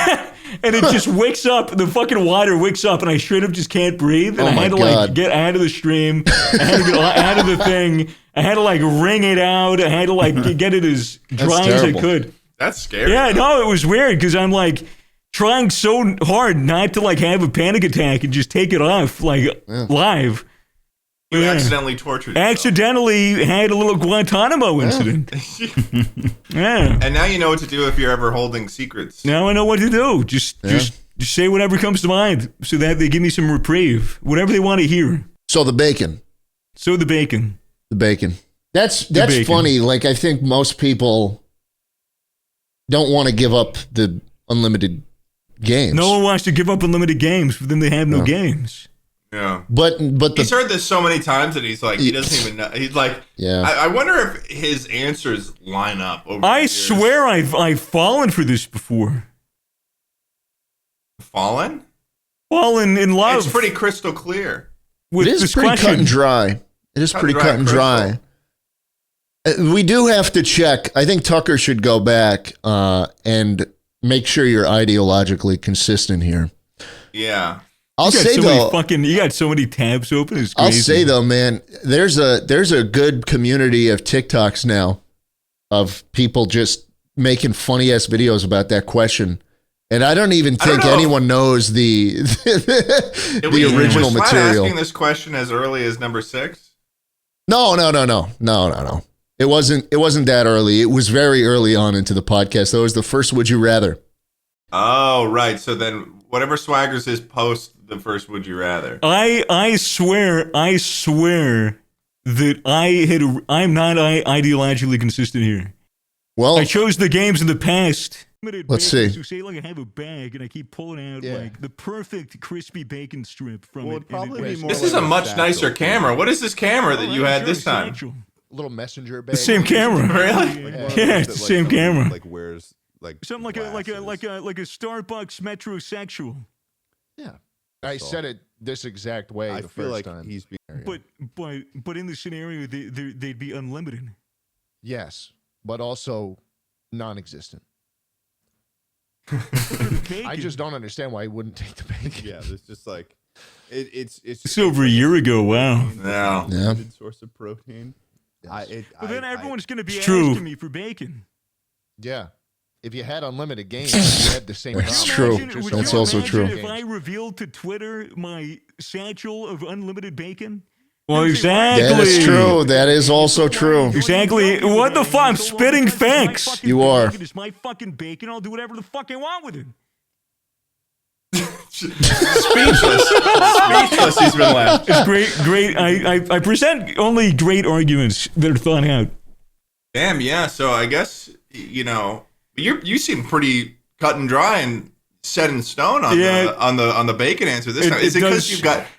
it just wakes up. The fucking water wakes up, and I straight up just can't breathe. And I had to like get out of the stream. I had to get out of the thing. I had to like wring it out. I had to like get it as dry as I could. That's scary. Yeah, no, it was weird because I'm like trying so hard not to like have a panic attack and just take it off like live. You accidentally tortured yourself. Accidentally had a little Guantanamo incident. Yeah. And now you know what to do if you're ever holding secrets. Now I know what to do. Just say whatever comes to mind so that they give me some reprieve. Whatever they want to hear. So the bacon. The bacon. That's bacon. Funny. Like, I think most people don't want to give up the unlimited games. No one wants to give up unlimited games, but then they have no games. Yeah. But he's heard this so many times that he's like, he doesn't even know. He's like, I wonder if his answers line up. I swear I've fallen for this before. Fallen in love. It's pretty crystal clear. It is pretty cut and dry. It is pretty cut and dry. We do have to check. I think Tucker should go back and make sure you're ideologically consistent here. Yeah. I'll say though, you got so many tabs open. It's crazy. I'll say though, man, there's a good community of TikToks now of people just making funny ass videos about that question. And I don't even think anyone knows the original material. Asking this question as early as number 6? No. It wasn't that early. It was very early on into the podcast. That was the first Would You Rather. Oh, right. So then whatever Swaggers is post the first would you rather. I swear that I'm not ideologically consistent here. Well, I chose the games in the past. Let's see. So say like I have a bag and I keep pulling out like the perfect crispy bacon strip from it. This is a much nicer camera. What is this camera that you had this time? A little messenger bag. The same camera. Really? Yeah, it's the same camera. Like wears like Something like a Starbucks metrosexual. Yeah. I said it this exact way I the feel first like time. he's being But in the scenario, they'd be unlimited. Yes, but also non-existent. I just don't understand why he wouldn't take the bacon. yeah, it's just like It's over a year ago. Wow. Yeah. Limited source of protein. But then everyone's going to be true. asking me for bacon. Yeah. If you had unlimited games, you had the same problem. It's Just Would That's you also imagine true. If I revealed to Twitter my satchel of unlimited bacon? Well, They'd say, "Why?" exactly. That is true. That is also true. Exactly. What the fuck? I'm spitting facts. You are. It's my fucking bacon. I'll do whatever the fuck I want with it. Speechless. Speechless. He's been left. It's great. I present only great arguments that are thought out. Damn. Yeah. So I guess you seem pretty cut and dry and set in stone on the bacon answer this time. Is it because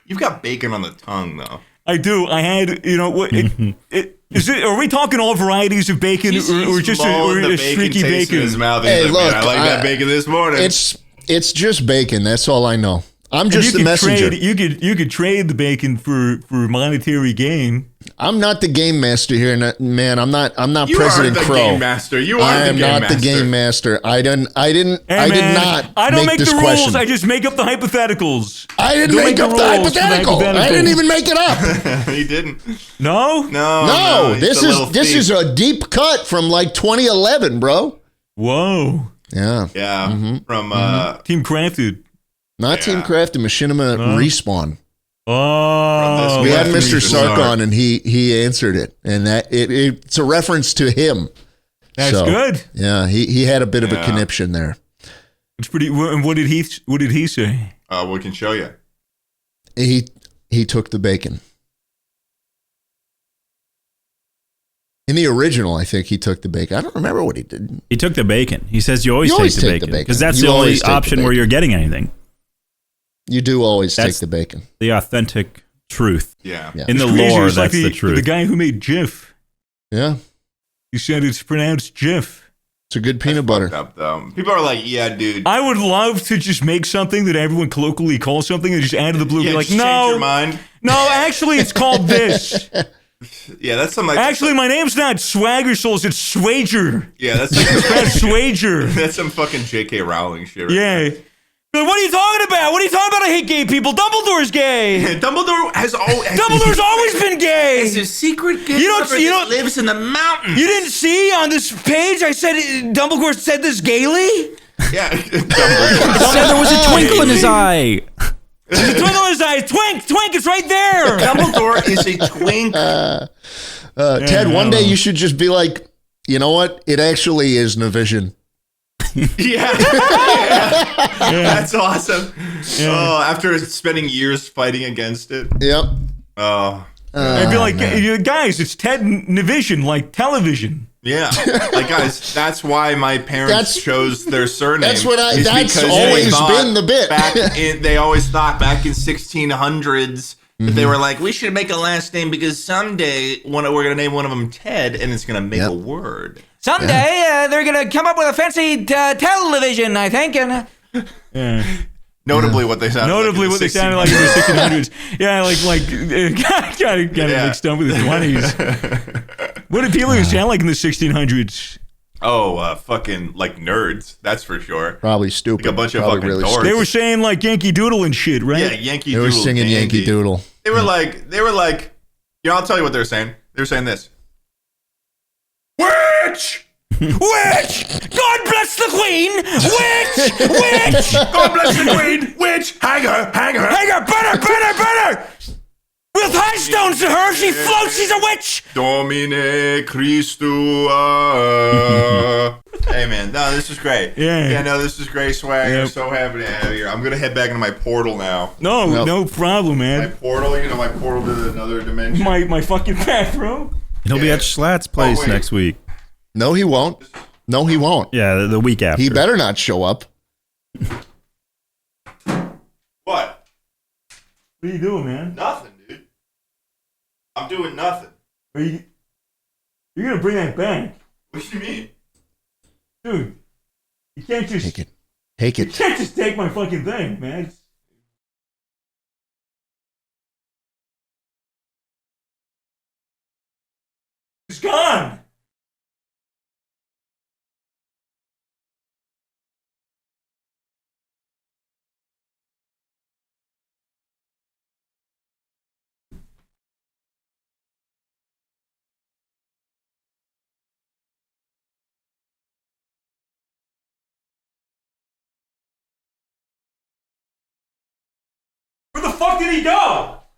you've got bacon on the tongue though? I do. I had, what? Is it? Are we talking all varieties of bacon, or just a streaky bacon? In his mouth. Hey, Like, look, man, I like that bacon this morning. It's just bacon. That's all I know. I'm just the messenger. You could trade the bacon for monetary gain. I'm not the game master here, man. I'm not you President are the Crow. game master. You are I am the game not master. the game master. I did not. I don't make this the rules. question. I just make up the hypotheticals. I didn't make up the hypothetical. I didn't even make it up. He didn't. No. No. This is a deep cut from like 2011, bro. Whoa. Yeah. Yeah. Mm-hmm. From Team Crafted. Not Team Crafted, Machinima Respawn. Oh. We had that's Mr. Mr. Sark on, and he answered it, and that it's a reference to him. That's good. Yeah, he had a bit of a conniption there. It's pretty. And what did he say? we can show you. He took the bacon. In the original, I think he took the bacon. I don't remember what he did. He took the bacon. He says you always always take the take the bacon bacon. because that's You the only always take the option where bacon. you're getting anything. You do always take That's the bacon. The authentic truth. Yeah. Yeah. In the It's crazy. lore, It's that's like the truth. The guy who made GIF. Yeah, He said it's pronounced GIF. it's a good peanut butter. Up, though. People are like, yeah, dude. I would love to just make something that everyone colloquially calls something and just out of the blue yeah, be like, just change your no, mind. no, actually it's called this. Yeah, that's something like. Actually, my name's not SwaggerSouls, it's Swager. Yeah, that's like That's Swager. that's some fucking J.K. Rowling shit. Right Yeah. What are you talking about? What are you talking about? I hate gay people. Dumbledore's gay. there. Dumbledore has Dumbledore's always been gay. It's a secret gift You don't- lives in the mountains. You didn't see on this page? I said Dumbledore said this gaily. Yeah, Dumbledore. Said there was a twinkle in his eye. There's a twinkle in his eye. Twink, it's right there. Dumbledore is a twink. Ted, one day you should just be like, you know what? It actually is Nivison. Yeah. That's awesome. Oh, after spending years fighting against it. Yep. Oh, I'd be like, guys, it's Ted Nivison, like television. yeah. Like, guys, that's why my parents chose their surname. That's what is that's because they always thought been the bit. They always thought back in 1600s that they were like, we should make a last name because someday we're going to name one of them Ted and it's going to make a word. Someday they're gonna come up with a fancy television, I think, and Notably what they sounded like. Notably, what they sounded like in the 1600s. Yeah, got it mixed up with the 20s. What did people sound like in the 1600s? Oh, fucking like nerds. That's for sure. Probably stupid. Like a bunch of Probably fucking really dorks. stupid. They were saying like Yankee Doodle and shit, right? Yeah, Yankee They Doodle. were singing Yankee Doodle. They were like, I'll tell you what they were saying. They were saying this. Witch! witch! God bless the Queen! Witch! God bless the Queen! Witch! Hang her! Hang her! Burn her! We'll tie stones to her if she floats, she's a witch! Domine Christua. Hey man, No, this is great. Yeah. No, this is great, Swagger. Yep. So happy to have you here. I'm gonna head back into my portal now. No problem, My man. portal, my portal to another dimension. My fucking bathroom. He'll be at Schlatt's place wait. next week. No, he won't. No, he won't. Yeah, the week after. He better not show up. What? What are you doing, man? Nothing, dude. I'm doing nothing. You're gonna bring that back, What do you mean? dude? You can't just Take it. Take You it. can't just take my fucking thing, man. It's gone. Where the fuck did he go?